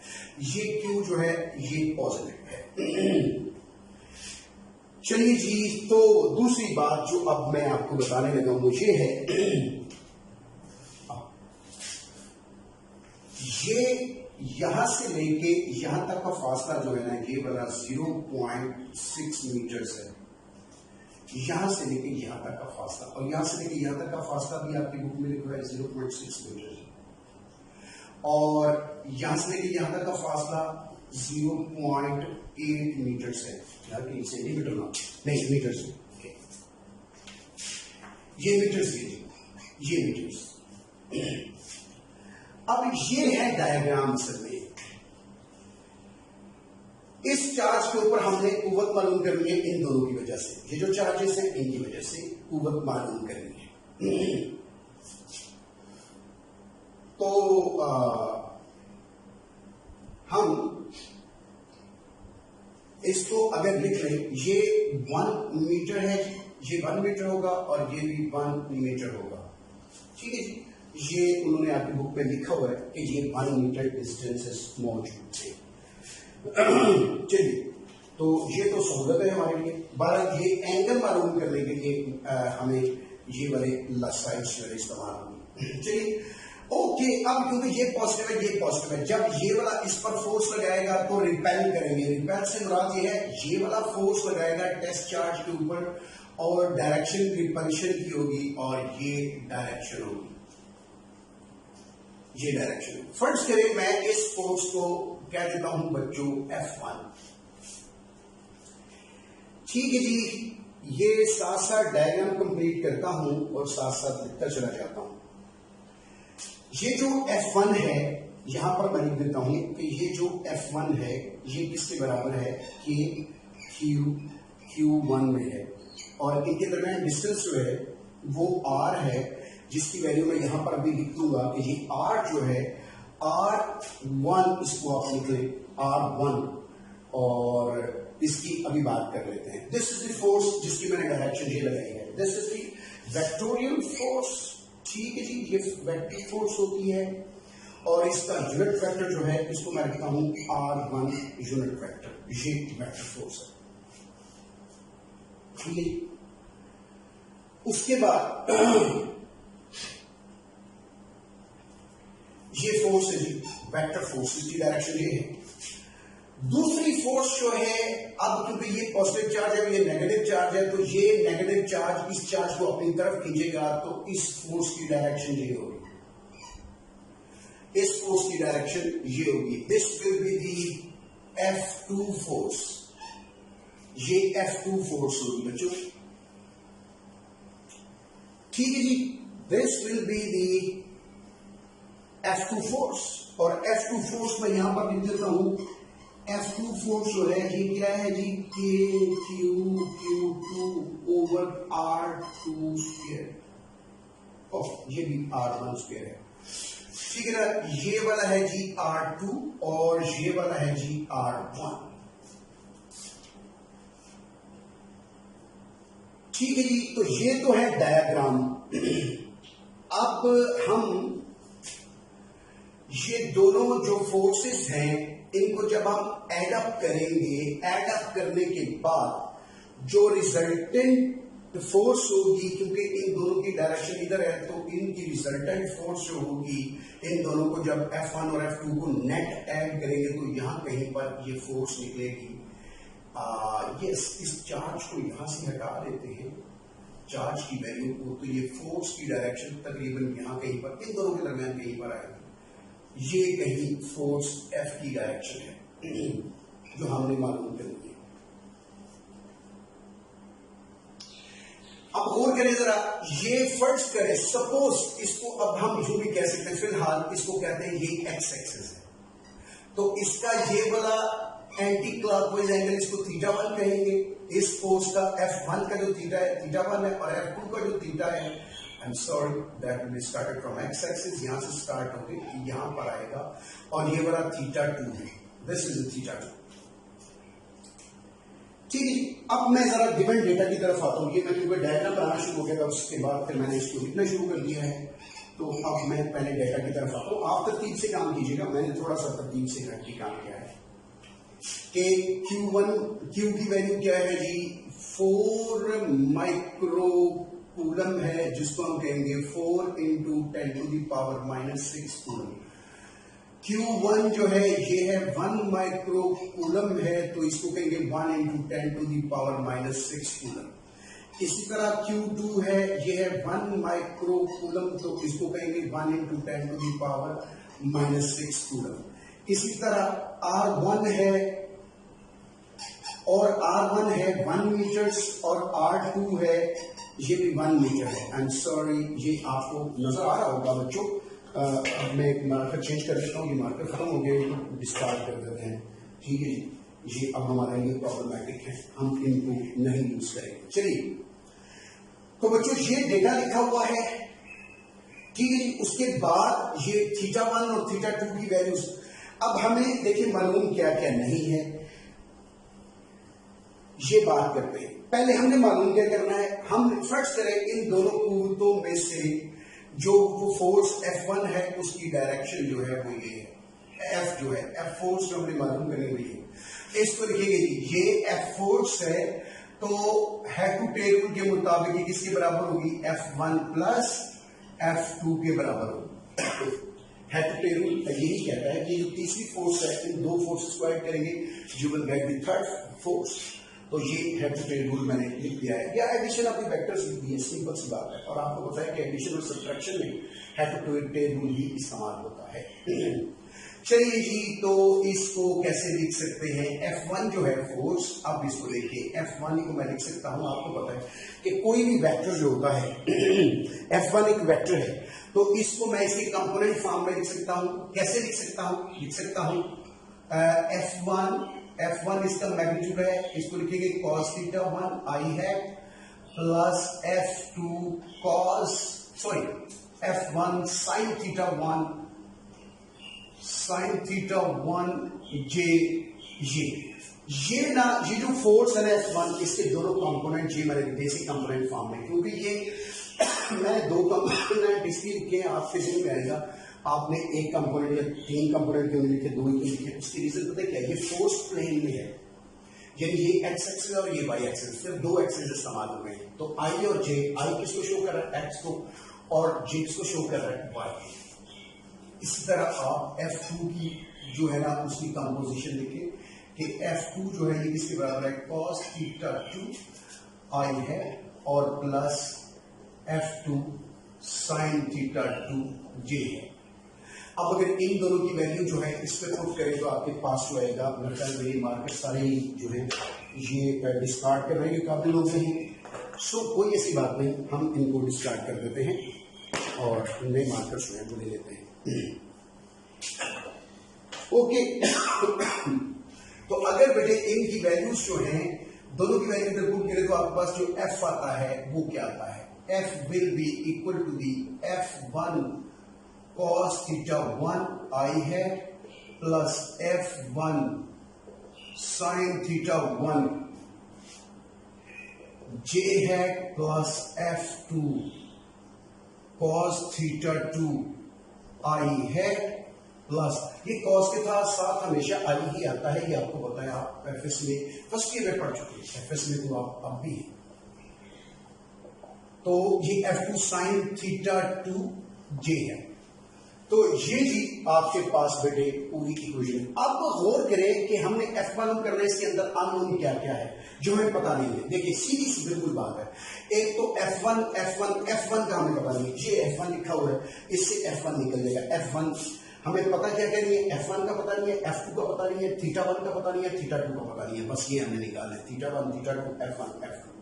Speaker 2: ये Q जो है ये पॉजिटिव है। चलिए जी, तो दूसरी बात जो अब मैं आपको बताने लगा हूं वो ये है, ये यहां से लेके यहां तक का फासला जो है ना, ये वाला 0.6 मीटर है। यहां से लेके यहां तक का फासला, और यहां से लेके यहां तक का फासला भी आपकी बुक में लिखा है 0.6 मीटर, और यहां से लेके यहां तक का फासला 0.8 मीटर है। सेंटीमीटर ना, नहीं मीटर से, ये मीटर, ये मीटर। अब ये है डायग्राम असल में। इस इस चार्ज के ऊपर हमने कुव्वत मालूम करनी है इन दोनों की वजह से, ये जो चार्जेस हैं इनकी वजह से कुव्वत मालूम करनी है। तो हम इसको अगर लिख लें, ये 1 मीटर है, ये 1 मीटर होगा और ये भी 1 मीटर होगा, ठीक है जी। ये उन्होंने आपकी बुक में लिखा हुआ है कि ये 1 मीटर डिस्टेंसेस मौजूद है। चलिए, तो ये तो सहूलत है हमारे लिए। 12 ये एंगल मालूम करने के लिए हमें ये वाले साइड्स वाले इस्तेमाल होंगे। चलिए, ओके, अब क्योंकि ये पॉजिटिव है, ये पॉजिटिव है, जब ये वाला इस पर फोर्स लगाएगा तो रिपेल करेंगे। रिपेल से मुराद ये है, ये वाला फोर्स लगाएगा टेस्ट चार्ज के ऊपर और डायरेक्शन रिपल्शन की होगी और ये डायरेक्शन होगी, ये डायरेक्शन। फर्स्ट करें, मैं इस फोर्स को कह देता हूं बच्चों F1, ठीक है जी। ये साथ साथ डायग्राम कंप्लीट करता हूं और साथ साथ लिखता चला जाता हूं। ये जो F1 है, यहां पर मैं लिख देता हूं कि ये जो F1 है ये किसके बराबर है, कि Q1 में है, और इनके दरमियान डिस्टेंस जो है वो R है, जिसकी वैल्यू मैं यहां पर भी लिख दूंगा कि ये R जो है R1, इसको आप लिख लें R1, और इसकी अभी बात कर लेते हैं। दिस इज द फोर्स जिसकी मैंने डायरेक्शन ये लगाई है, this is the vectorial force, ठीक है जी। ये वेक्टर फोर्स होती है और इसका यूनिट वेक्टर जो है इसको मैं लिखता हूं R1 यूनिट वेक्टर, ये वेक्टर फोर्स है, ठीक है। उसके बाद ये फोर्स है जी, वेक्टर फोर्स, इसकी डायरेक्शन ये है। दूसरी फोर्स जो है, अब क्योंकि ये पॉजिटिव चार्ज है, ये नेगेटिव चार्ज है, तो ये नेगेटिव चार्ज इस चार्ज को अपनी तरफ खींचेगा, तो इस फोर्स की डायरेक्शन ये होगी, इस फोर्स की डायरेक्शन ये होगी। This will be the F2 force, ये F2 फोर्स होगी बच्चों, ठीक है जी। This will be the F2 force, और F2 फोर्स मैं यहां पर लिख देता हूं, F2 फोर्स जो है ये क्या है जी, Q2 ओवर R2 स्क्वायर, ये भी R1 स्क्वायर है, ठीक है ना। ये वाला है जी R2 और ये वाला है जी R1, ठीक है जी। तो ये तो है डायग्राम। अब हम ये दोनों जो फोर्सेस हैं इनको जब हम एड अप करेंगे, एड अप करने के बाद जो रिजल्टेंट फोर्स होगी, क्योंकि इन दोनों की डायरेक्शन इधर है, तो इनकी रिजल्टेंट फोर्स जो होगी, इन दोनों को जब F1 और F2 को नेट ऐड करेंगे तो यहां कहीं पर ये फोर्स निकलेगी। ये इस चार्ज को यहां से हटा देते हैं, चार्ज की वैल्यू को, तो ये फोर्स की डायरेक्शन तकरीबन यहां कहीं पर, इन दोनों के दरमियान कहीं पर आएगी। ये कहीं फोर्स F की डायरेक्शन है जो हमने मालूम करनी है। अब और करें जरा, ये फर्ज करें, सपोज इसको अब हम यूं भी कह सकते हैं, फिलहाल इसको कहते हैं ये X एक्सिस है, तो इसका ये वाला एंटी क्लॉकवाइज एंगल, इसको θ1 कहेंगे। इस फोर्स का F1 का जो थीटा है θ1 है, और F2 का जो थीटा है, I'm sorry, that will be started from X axis, यहां से स्टार्ट होकर यहां पर आएगा, और ये वाला θ2 है, this is the θ2, ठीक है। अब मैं जरा गिवन डेटा की तरफ आता हूं। ये मैं क्योंकि डायग्राम बनाना शुरू हो गया, उसके बाद फिर मैंने इसको लिखना शुरू कर दिया है, तो अब मैं पहले डेटा की तरफ आता हूं। आप तरतीब से काम कीजिएगा, मैंने थोड़ा सा तरतीब से हट के काम किया है। कि Q की वैल्यू क्या है जी, 4 माइक्रो कूलम है, जिसको हम कहेंगे 4 × 10⁻⁻⁶ कूलम। Q1 जो है ये है 1 माइक्रो कूलम है, तो इसको कहेंगे 1 × 10⁻⁻⁶ कूलम। इसी तरह Q2 है, ये है 1 माइक्रो कूलम, तो इसको कहेंगे 1 × 10⁻⁻⁶ कूलम। इसी तरह R1 है, और R1 है 1 मीटर, और R2 है ये भी 1 मीटर है। आई एम सॉरी, ये आपको नजर आ रहा होगा बच्चों, मैं मार्कर चेंज कर देता हूँ, ये मार्कर खत्म हो गया, डिस्कार्ड कर देते हैं, ठीक है जी। ये अब हमारे लिए प्रॉब्लमैटिक है, हम इनको नहीं यूज करेंगे। चलिए, तो बच्चों ये डेटा लिखा हुआ है, ठीक है जी। उसके बाद ये θ1 और θ2 की वैल्यूज, अब हमें देखिए मालूम क्या क्या नहीं है, ये बात करते हैं। पहले हमने मालूम क्या करना है, हम फर्स्ट करें इन दोनों कुव्वतों में से जो फोर्स F1 है उसकी डायरेक्शन जो है वो ये है, F जो है F फोर्स जो हमने मालूम करनी हुई है, इसको लिखेंगे जी, ये F फोर्स है, तो हेड टू टेल रूल के मुताबिक ये किसके बराबर होगी, F1 प्लस F2 के बराबर होगी। हेड टू टेल रूल यही कहता है कि जो तीसरी फोर्स है, इन दो फोर्सेस को ऐड करेंगे, you will get the third force. तो ये हेड टू टेल रूल मैंने लिख दिया है, या एडिशन ऑफ द वेक्टर्स लिख दी है, सिंपल सी बात है। और आपको पता है कि एडिशन और सब्ट्रैक्शन में हेड टू टेल रूल ही इस्तेमाल होता है। चलिए जी, तो इसको कैसे लिख सकते हैं, F1 जो है फोर्स, अब इसको देखिए F1 को मैं लिख सकता हूं, आपको पता है कि कोई भी वेक्टर जो होता है F1 एक वेक्टर है, तो इसको मैं इसके कंपोनेंट फॉर्म में लिख सकता हूं। कैसे लिख सकता हूं, लिख सकता हूं F1 इसका मैग्नीट्यूड है, इसको लिखेंगे cos θ1 I है प्लस F2 F1 sin θ1 ये ना, ये जो फोर्स है ना F1, इसके दोनों कंपोनेंट ये मैंने बेसिक कंपोनेंट फॉर्म में, क्योंकि ये मैंने दो कंपोनेंट इसलिए लिखे, आपके समझ में आएगा आपने एक कंपोनेंट या तीन कंपोनेंट क्यों लिखे, दो ही लिखे, उसकी रीजन पता है क्या, ये फोर्स प्लेन में है, यानी ये एक्स एक्सिस और ये वाई एक्सिस, सिर्फ दो एक्सिस इस्तेमाल हो गए। तो आई और जे, आई किसको शो कर रहा है, एक्स को, और जे किसको शो कर रहा है, वाई। इसी तरह आप F2 की जो है ना उसकी कंपोजिशन लिखे कि F2 जो है ये किसके बराबर है, cos θ2 I है और प्लस F2 sin θ2 J है। अब अगर इन दोनों की वैल्यू जो है इस पे पुट करें तो आपके पास जो आएगा, मेरे मार्केट सारे ही जो है ये डिस्कार्ड कर रहे हैं, काफी लोग नहीं, सो कोई ऐसी बात नहीं, हम इनको डिस्कार्ड कर देते हैं और नए मार्कर्स जो है वो ले लेते हैं। ओके तो अगर बेटे इनकी वैल्यूज जो हैं, दोनों की वैल्यू अगर पुट करें तो आपके पास जो F आता है वो क्या आता है, F will be equal to the F1 cos θ1 I है प्लस F1 sin θ1 J है प्लस F2 cos θ2 I है प्लस, ये cos के साथ हमेशा I ही आता है, ये आपको पता है, आप एफएस में फर्स्ट ईयर में पढ़ चुके हैं, एफएस में तो आप अब भी हैं। तो ये F2 sin θ2 J है, तो ये जी आपके पास बेटे पूरी इक्वेशन। अब गौर करें कि हमने F1 करना है, इसके अंदर अननोन क्या क्या है जो हमें पता नहीं है। देखिए सीधी सी बिल्कुल बात है, एक तो F1 का हमें पता नहीं, ये F1 लिखा हुआ है, इससे F1 निकल जाएगा। F1 हमें पता क्या क्या नहीं है, F1 का पता नहीं है, F2 का पता नहीं है, θ1 का पता नहीं है, θ2 का पता नहीं है, बस ये हमने निकालना है, θ1 θ2 F1 F2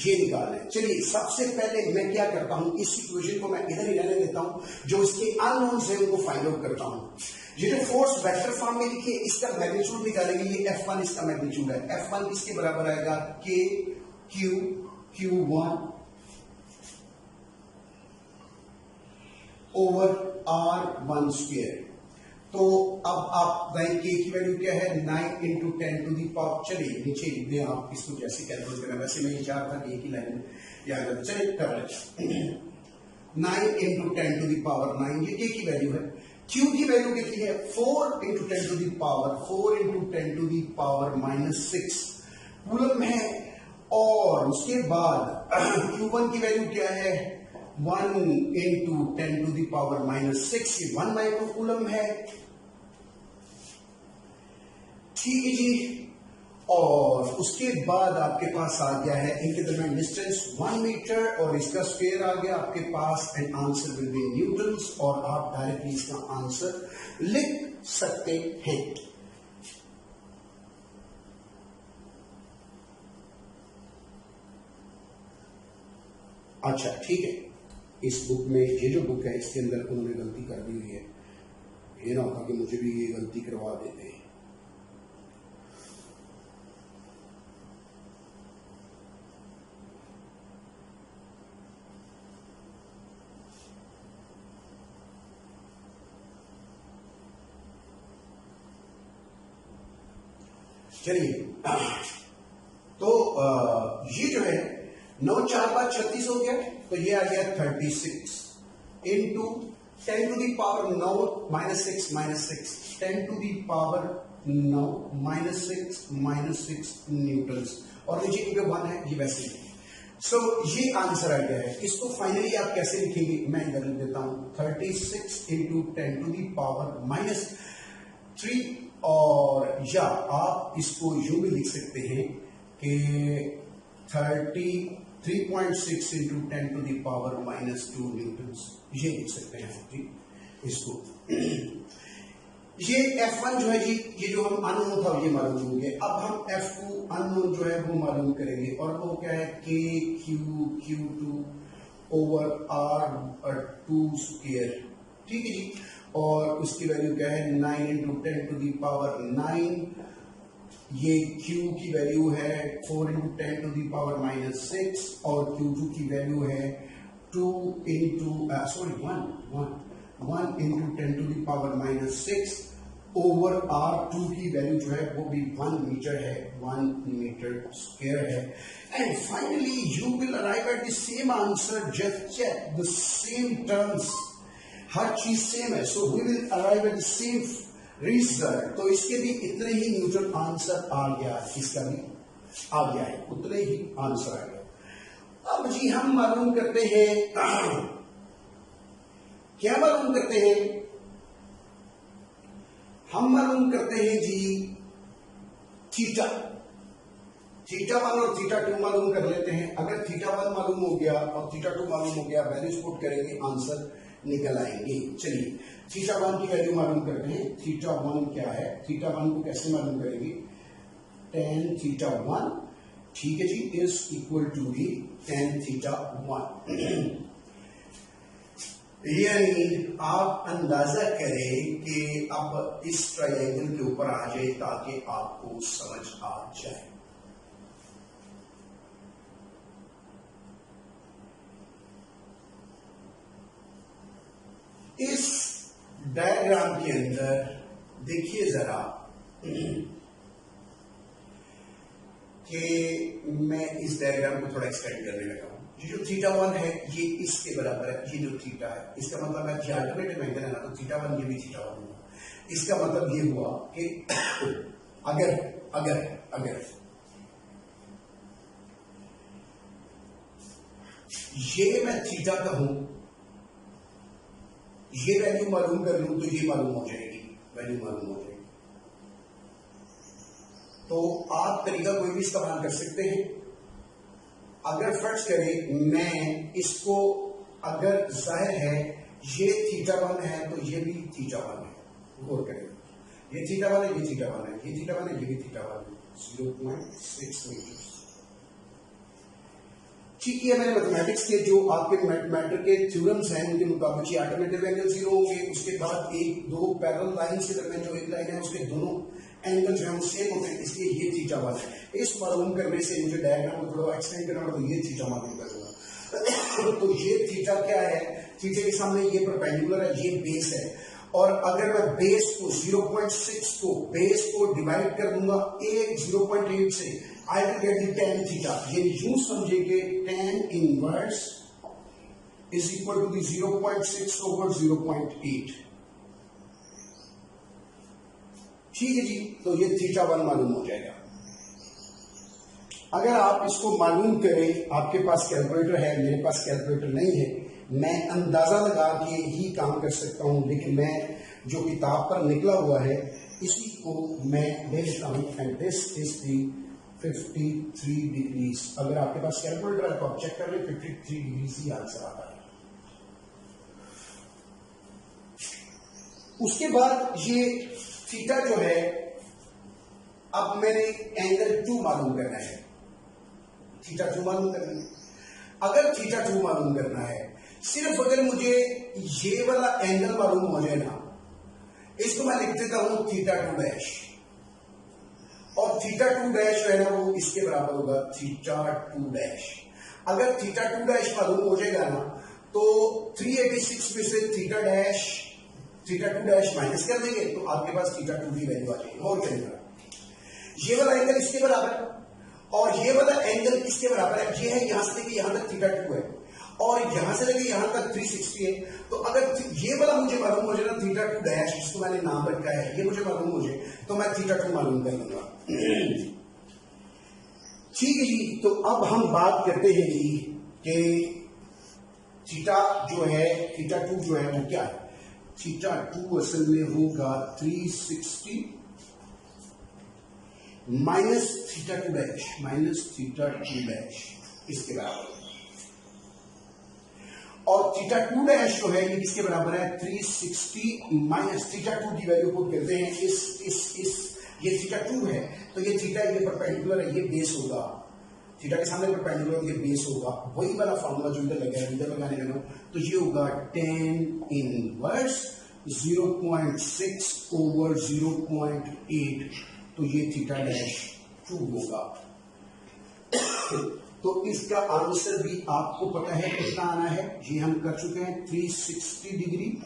Speaker 2: ये निकालना है। चलिए सबसे पहले मैं क्या करता हूं, इस इक्वेशन को मैं इधर ही रहने देता हूं, जो इसके अननोन्स है उनको फाइंड आउट करता हूं। ये जो फोर्स वेक्टर फॉर्म में लिखिए, इसका मैग्नीट्यूड निकालेंगे, ये F1 इसका मैग्नीट्यूड है, F1 किसके बराबर आएगा, K Q1 over R1 square. तो अब आप के की वैल्यू क्या है, 9 इंटू 10 टू दी पावर, चलिए नीचे लिख दें आप इसको कैसे कैलकुलेट करना, वैसे मैं ये चाहता था कि एक ही लाइन में याद रखें, चलिए कर लें। 9 इंटू 10 टू दी पावर 9, ये की वैल्यू है। Q की वैल्यू कितनी है, 4 into 10 to the power 4 into 10 to the power -6 coulomb है, और उसके बाद Q1 की वैल्यू क्या है, 1 इंटू 10 टू दी पावर -6, ये 1 माइक्रो कूलम है, ठीक है जी। और उसके बाद आपके पास आ गया है इनके दरमियान डिस्टेंस 1 मीटर, और इसका स्क्वायर आ गया आपके पास, and answer will be newtons, और आप डायरेक्टली इसका आंसर लिख सकते हैं। अच्छा ठीक है, इस बुक में, ये जो बुक है इसके अंदर उन्होंने गलती कर दी हुई है, ये ना होगा कि मुझे भी ये गलती करवा देते हैं। चलिए, तो ये जो है 9 4 बार 36 हो गया, तो ये आ गया 36 into 10 to the power 9 -6 -6 10 to the power 9 -6 newtons, और नीचे क्योंकि 1 है ये वैसे ही। सो ये आंसर आ गया है। इसको फाइनली आप कैसे लिखेंगे, मैं इधर लिख देता हूं 36 इंटू 10 टू दी पावर -3, और या आप इसको यूं भी लिख सकते हैं कि 33.6 into 10 to the power -2 newtons, ये लिख सकते हैं जी इसको। ये F1 जो है जी, ये जो हम अननोन था ये मालूम होंगे। अब हम F2 अननोन जो है वो मालूम करेंगे, और वो क्या है Q2 ओवर R2 स्क्वायर, ठीक है जी। और उसकी वैल्यू क्या है 9 इंटू 10 टू दी पावर 9, ये Q की वैल्यू है 4 इंटू 10 टू दी पावर -6, और Q2 की वैल्यू है 1 into 10 to the power -6 over R2 की वैल्यू जो है वो भी 1 मीटर है, 1 मीटर स्क्वायर है। And finally you will arrive at the same answer, just check the same terms, हर चीज सेम है, so we will arrive at the same result. तो इसके भी इतने ही न्यूटन आंसर आ गया, इसका भी आ गया है, उतने ही आंसर आ गया। अब जी हम मालूम करते हैं, क्या मालूम करते हैं, हम मालूम करते हैं जी थीटा 1 और थीटा 2 मालूम कर लेते हैं। अगर थीटा 1 मालूम हो गया और थीटा 2 मालूम हो गया, वैल्यूज पुट करेंगे, आंसर निकल आएंगे। चलिए थीटा 1 की वैल्यू मालूम करते हैं। थीटा 1 क्या है, थीटा 1 को कैसे मालूम करेंगे, tan थीटा 1, ठीक है जी, is equal to the tan theta 1। यानी आप अंदाजा करें कि अब इस ट्रायंगल के ऊपर आ जाए ताकि आपको समझ आ जाए। इस डायग्राम के अंदर देखिए जरा कि मैं इस डायग्राम को थोड़ा एक्सटेंड करने लगा हूं। ये जो थीटा 1 है ये इसके बराबर है, ये जो थीटा है इसका मतलब है कि अल्टरनेटिव एंगल है ना, तो थीटा 1 ये भी थीटा 1 होगा। इसका मतलब ये हुआ कि अगर ये मैं थीटा का हूं, ये वैल्यू मालूम कर लूं तो ये मालूम हो जाएगी, वैल्यू मालूम हो जाएगी। तो आप तरीका कोई भी इस्तेमाल कर सकते हैं। अगर फर्ज करें मैं इसको, अगर जाहिर है ये थीटा 1 है तो ये भी थीटा 1 है, गौर करें, ये थीटा 1 है, ये थीटा 1 है, ये थीटा 1 है, ये भी थीटा 1 है, 0.6 मीटर। ठीक है, मैंने मैथमेटिक्स के जो आपके मैटर के थ्योरम्स हैं उनके मुताबिक ये अल्टरनेटिव एंगल 0 होंगे। उसके बाद एक दो पैरेलल लाइन के दरमियान जो एक लाइन है उसके दोनों एंगल जो है वो सेम होते हैं, इसलिए ये थीटा 1 है। इस मालूम करने से मुझे डायग्राम को थोड़ा एक्सटेंड करना होगा, तो ये थीटा मालूम करूंगा। तो ये थीटा क्या है, थीटा के सामने ये परपेंडिकुलर है, ये बेस है, और अगर मैं बेस को 0.6 को बेस को डिवाइड कर दूंगा 0.8 से, I will get the tan theta. ये यूं समझे कि tan inverse is equal to the 0.6 over 0.8। ठीक है जी, तो ये थीटा 1 मालूम हो जाएगा। अगर आप इसको मालूम करें, आपके पास कैलकुलेटर है, मेरे पास कैलकुलेटर नहीं है, मैं अंदाजा लगा के ही काम कर सकता हूं, लेकिन मैं जो किताब पर निकला हुआ है इसी को मैं ले लेता हूं। And this is the 53 degrees. अगर आपके पास कैलकुलेटर है तो आप चेक कर लें, 53 डिग्रीज ही आंसर आता है। उसके बाद ये थीटा जो है, अब मैंने एंगल 2 मालूम करना है, थीटा 2 मालूम करना है। अगर थीटा 2 मालूम करना है, सिर्फ अगर मुझे ये वाला एंगल मालूम हो जाए ना, इसको मैं लिख देता हूं थीटा 2 डैश, और थीटा 2 डैश जो है ना वो इसके बराबर होगा थीटा 2 डैश। अगर थीटा 2 डैश मालूम हो जाएगा ना, तो 386 में से थीटा 2 डैश माइनस कर देंगे तो आपके पास थीटा 2 की वैल्यू आ जाएगी। और चलेगा, ये वाला एंगल इसके बराबर है और ये वाला एंगल किसके बराबर है, ये है यहां से लेके यहां तक θ2 है और यहां से लेके यहां तक 360 है। तो अगर ये वाला मुझे मालूम हो जाए ना θ2 डैश, जिसको मैंने नाम रखा है, ये मुझे मालूम हो जाए तो मैं θ2 मालूम कर लूंगा। ठीक है जी, तो अब हम बात करते हैं जी कि थीटा जो है, θ2 जो है वो क्या है। θ2 असल में होगा 360 माइनस θ2 डैश, माइनस θ2 डैश इसके बराबर। और θ2 डैश जो है ये किसके बराबर है, 360 माइनस θ2 की वैल्यू पुट करते हैं इस ये θ2 है तो ये थीटा, ये परपेंडिकुलर है, ये बेस होगा, थीटा के सामने परपेंडिकुलर ये बेस होगा, वही वाला फॉर्मूला जो इधर लगा है, इधर लगाने लगा तो ये होगा tan इनवर्स 0.6 ओवर 0.8, तो ये थीटा डैश 2 होगा। तो इसका आंसर भी आपको पता है कितना आना है, ये हम कर चुके हैं 360 डिग्री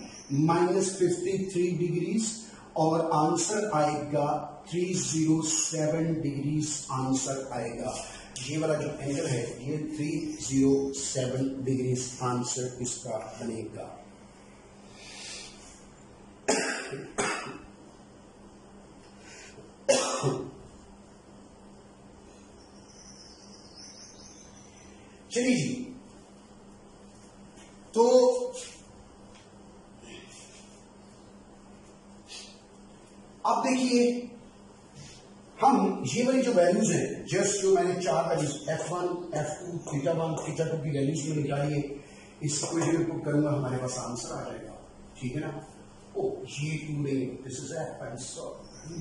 Speaker 2: माइनस 53 डिग्रीज और आंसर आएगा 307 डिग्रीज आंसर आएगा। ये वाला जो एंगल है ये 307 डिग्रीज आंसर इसका बनेगा। चलिए जी, तो अब देखिए हम ये वाली जो वैल्यूज हैं, जस्ट जो मैंने चार वैल्यूज f1, f2, θ1, θ2 की वैल्यूज में निकालिए, इस इक्वेशन में पुट करूंगा, हमारे पास आंसर आ जाएगा। ठीक है ना। ओ ये 2 नहीं, this is f, I sorry,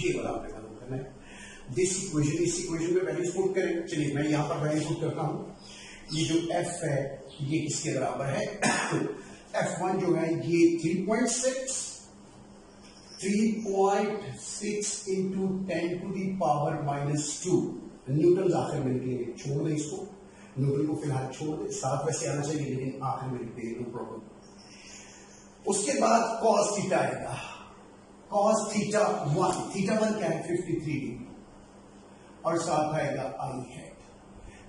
Speaker 2: ये वाला आपने मालूम करना है। दिस इक्वेशन, इस इक्वेशन में वैल्यूज पुट करें। चलिए मैं यहां पर वैल्यू पुट करता हूं। ये जो f है ये किसके बराबर है, f1 जो है ये 3.6 into 10 to the power -2 newton आखिर में निकलेंगे। छोड़ दें इसको, न्यूटन को फिलहाल छोड़ दें, साथ वैसे आना चाहिए लेकिन आखिर में लिखते हैं, नो प्रॉब्लम। उसके बाद cos थीटा आएगा, cos θ1, θ1 क्या है 53 डिग्री और साथ आएगा आई है,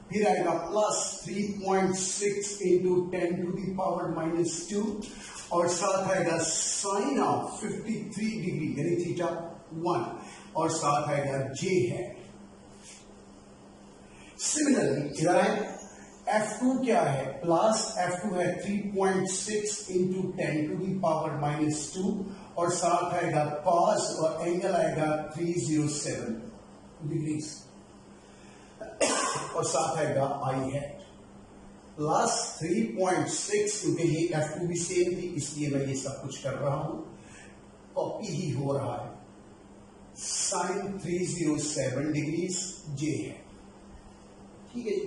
Speaker 2: फिर आएगा plus 3.6 into 10 to the power -2 और साथ आएगा साइन ऑफ 53 डिग्री यानी θ1 और साथ आएगा j है। सिमिलरली इधर है f2 क्या है, प्लस f2 है 3.6 इंटू 10 टू दी पावर -2 और साथ आएगा cos और एंगल आएगा 307 डिग्री और साथ आएगा आई है प्लस 3.6 क्योंकि ये f2 भी सेम थी इसलिए मैं ये सब कुछ कर रहा हूं, कॉपी ही हो रहा है, साइन 307 डिग्री j है। ठीक है,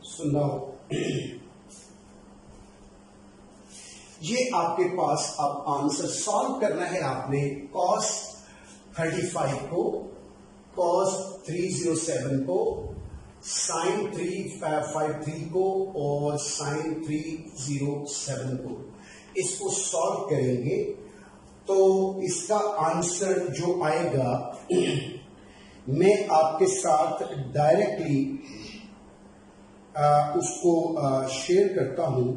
Speaker 2: सुन रहा हो। ये आपके पास अब आंसर सॉल्व करना है आपने, cos 35 को, cos 307 को, साइन 353 को और साइन 307 को, इसको सॉल्व करेंगे तो इसका आंसर जो आएगा मैं आपके साथ डायरेक्टली उसको शेयर करता हूं।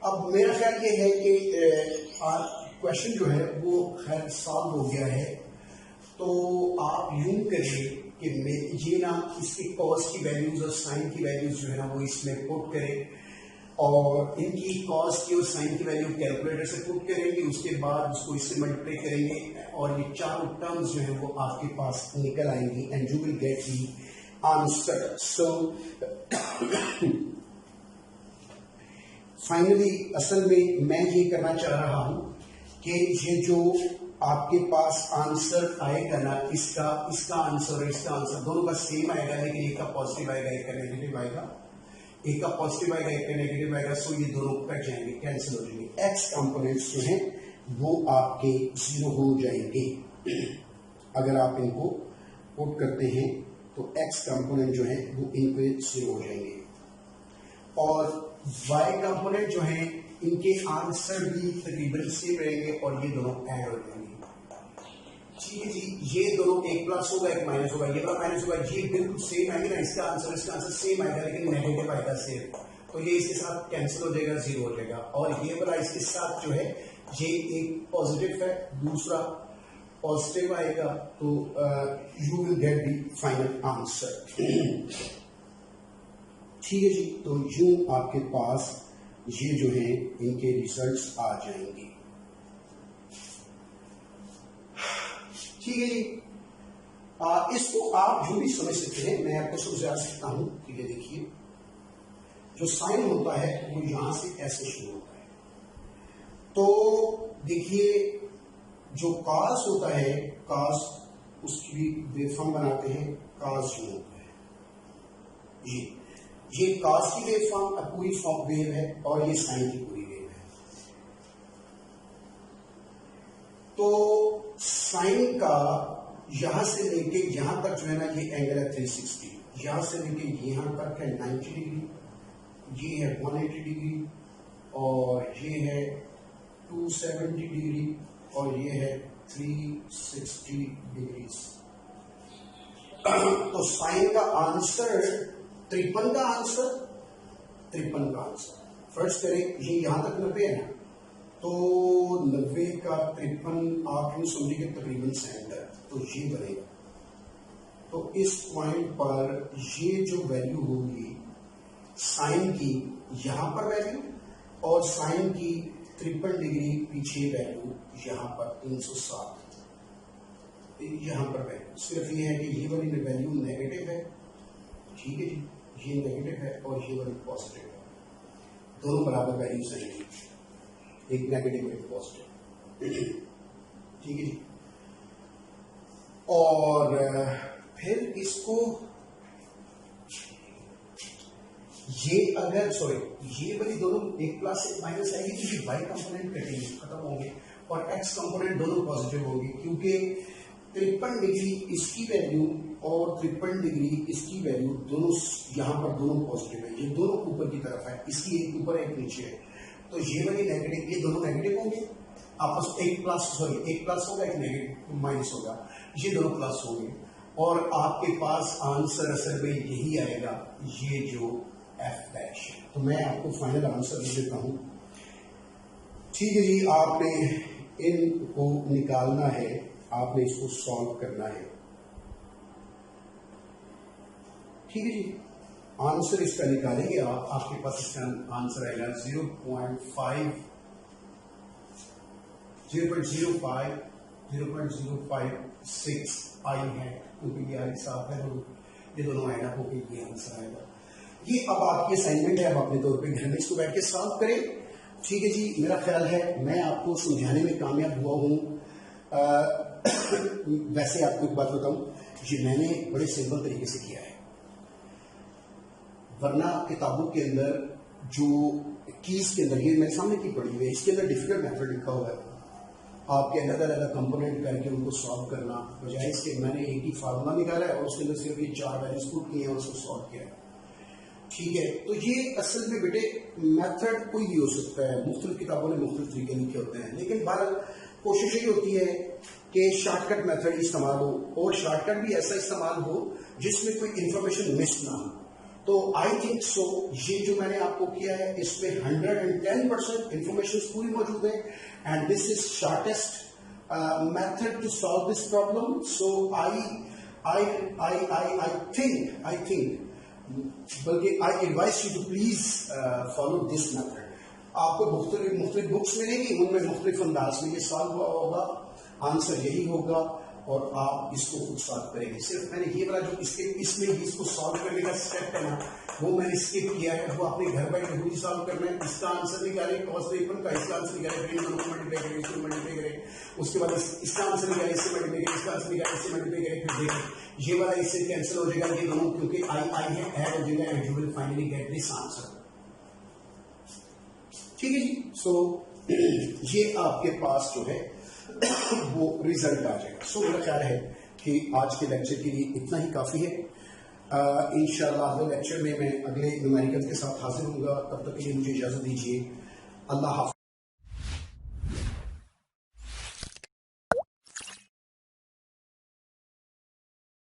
Speaker 2: अब मेरा ख्याल ये है कि क्वेश्चन जो है वो खैर सॉल्व हो गया है, तो आप यूं करें कि ये ना इसके कॉस की वैल्यूज और साइन की वैल्यूज जो है ना वो इसमें पुट करें और इनकी कॉस की और साइन की वैल्यू कैलकुलेटर से पुट करेंगे, उसके बाद उसको इससे मल्टीप्लाई करेंगे और ये चारों टर्म्स जो है वो आपके पास निकल आएंगी and you will get the answer. So finally असल में मैं ये करना चाह रहा हूं कि ये जो आपके पास आंसर आएगा ना, इसका आंसर और इसका आंसर दोनों का सेम आएगा, लेकिन एक का पॉजिटिव आएगा एक का नेगेटिव आएगा, एक का पॉजिटिव आएगा एक का नेगेटिव आएगा, सो ये दोनों कट जाएंगे, कैंसिल हो जाएंगे। एक्स कंपोनेंट्स जो हैं वो आपके 0 हो जाएंगे अगर आप इनको पुट करते हैं तो एक्स कंपोनेंट जो है वो इनके 0 हो जाएंगे। और y कंपोनेंट जो है इनके आंसर भी तकरीबन सेम रहेंगे और ये दोनों ऐड हो जाएंगे। ठीक है जी, ये दोनों एक प्लस होगा एक माइनस होगा, ये वाला माइनस होगा, ये बिल्कुल सेम आएगा ना, इसका आंसर सेम आएगा लेकिन नेगेटिव आएगा सेम, तो ये इसके साथ कैंसिल हो जाएगा, जीरो हो जाएगा। और ये वाला इसके साथ जो है ये एक पॉजिटिव है, दूसरा पॉजिटिव आएगा, तो you will get the final answer. ठीक है जी, तो यूं आपके पास ये जो है इनके रिजल्ट्स आ जाएंगे। ठीक है जी, इसको आप जो भी समझ सकते हैं, मैं आपको समझा सकता हूं। ठीक है, देखिए जो साइन होता है वो यहां से ऐसे शुरू होता है, तो देखिए जो कास होता है, कास उसकी भी वेवफॉर्म बनाते हैं, कास जो होता है ये कास की वेवफॉर्म पूरी फॉर्म वेव है और ये साइन की पूरी वेव है। तो साइन का यहां से लेके यहां तक जो है ना ये एंगल है 360, यहां से लेके यहां तक है 90 डिग्री, ये है 180 डिग्री और ये है 270 डिग्री और ये है 360 डिग्री। तो साइन का आंसर 53 का आंसर, 53 का आंसर फर्स्ट करें, ये यहां तक 90 है ना, तो 90 का 53 आप यूं समझिए तकरीबन सेंटर, तो ये बनेगा। तो इस पॉइंट पर ये जो वैल्यू होगी साइन की, यहां पर वैल्यू और साइन की 53 डिग्री पीछे वैल्यू यहां पर 360, यहां पर वैल्यू सिर्फ ये है कि ये वाली वैल्यू नेगेटिव है। ठीक है जी, ये नेगेटिव है और ये वाली पॉजिटिव है, दोनों बराबर वैल्यूज रहेंगी, एक नेगेटिव एक पॉजिटिव। ठीक है जी, और फिर इसको ये अगर ये वाली दोनों एक प्लस एक माइनस आएगी तो ये वाई कंपोनेंट कटेंगे, खत्म होंगे और एक्स कंपोनेंट दोनों पॉजिटिव होंगे, क्योंकि 53 डिग्री इसकी वैल्यू और 53 डिग्री इसकी वैल्यू दोनों यहाँ पर दोनों पॉजिटिव है, ये दोनों ऊपर की तरफ है, इसकी एक ऊपर एक नीचे है, तो ये वाली नेगेटिव, ये दोनों नेगेटिव होंगे आपस में, एक प्लस होगा एक नेगेटिव माइनस होगा, ये दोनों प्लस होंगे और आपके पास आंसर असल में यही आएगा, ये जो एफ डैश है। तो मैं आपको फाइनल आंसर दे देता हूं। ठीक है जी, आपने इनको निकालना है, आपने इसको सॉल्व करना है। ठीक है जी, आंसर इसका निकालेंगे आप, आपके पास इसका आंसर आएगा 0.056 आई है, क्योंकि ये आई साफ है, ये दोनों आएगा, क्योंकि ये आंसर आएगा। ये अब आपकी असाइनमेंट है, आप अपने तौर पे घर में इसको बैठ के सॉल्व करें। ठीक है जी, मेरा ख्याल है मैं आपको समझाने में कामयाब हुआ हूं। वैसे आपको एक बात बताऊं, ये मैंने बड़े सिंपल तरीके से किया है, वरना किताबों के अंदर जो कीज के अंदर, ये मेरे सामने की पड़ी हुई है, इसके अंदर डिफिकल्ट मेथड लिखा हुआ है, आपके अलग अलग कंपोनेंट करके उनको सॉल्व करना, बजाय इसके मैंने एक ही फार्मूला निकाला है और उसके अंदर सिर्फ ये 4 वैल्यूज पुट किए हैं और उसको सॉल्व किया है। ठीक है, तो ये असल में बेटे मेथड कोई भी हो सकता है, मुख्तलिफ किताबों ने मुख्तलिफ तरीके लिखे होते हैं, लेकिन बहरहाल कोशिश यही होती है कि शॉर्टकट मेथड इस्तेमाल हो और शॉर्टकट भी ऐसा इस्तेमाल हो जिसमें कोई इंफॉर्मेशन मिस ना हो। तो आई थिंक सो ये जो मैंने आपको किया है इसमें 110% इंफॉर्मेशन पूरी मौजूद है, and this is shortest method to solve this problem. So I think बल्कि I advise you to please follow this method. आपको मुख्तलिफ बुक्स मिलेंगी, उनमें मुख्तलिफ अंदाज में ये सॉल्व हुआ होगा, आंसर यही होगा और आप इसको खुद सॉल्व करेंगे। सिर्फ मैंने ये वाला जो इसमें इसको सॉल्व करने का स्टेप है ना, वो मैंने स्किप किया है, वो अपने घर बैठे खुद ही सॉल्व करना है। इसका आंसर निकालें cos 53 का, इसका आंसर निकालें, फिर दोनों को मल्टीप्लाई करें, इसको मल्टीप्लाई करें, उसके बाद इसका आंसर निकालें, इससे मल्टीप्लाई करें, इसका आंसर निकालें, इससे मल्टीप्लाई करें, फिर देखें ये वाला इससे कैंसिल हो जाएगा, ये दोनों क्योंकि आई है ऐड हो जाएगा, and you will finally get this answer. ठीक है जी, सो ये आपके पास जो है वो रिजल्ट आ जाएगा। सो मेरा ख्याल है कि आज के लेक्चर के लिए इतना ही काफी है। इंशाअल्लाह अगले लेक्चर में मैं अगले न्यूमेरिकल के साथ हाजिर होऊंगा। तब तक के लिए मुझे इजाजत दीजिए। अल्लाह हाफ़िज़।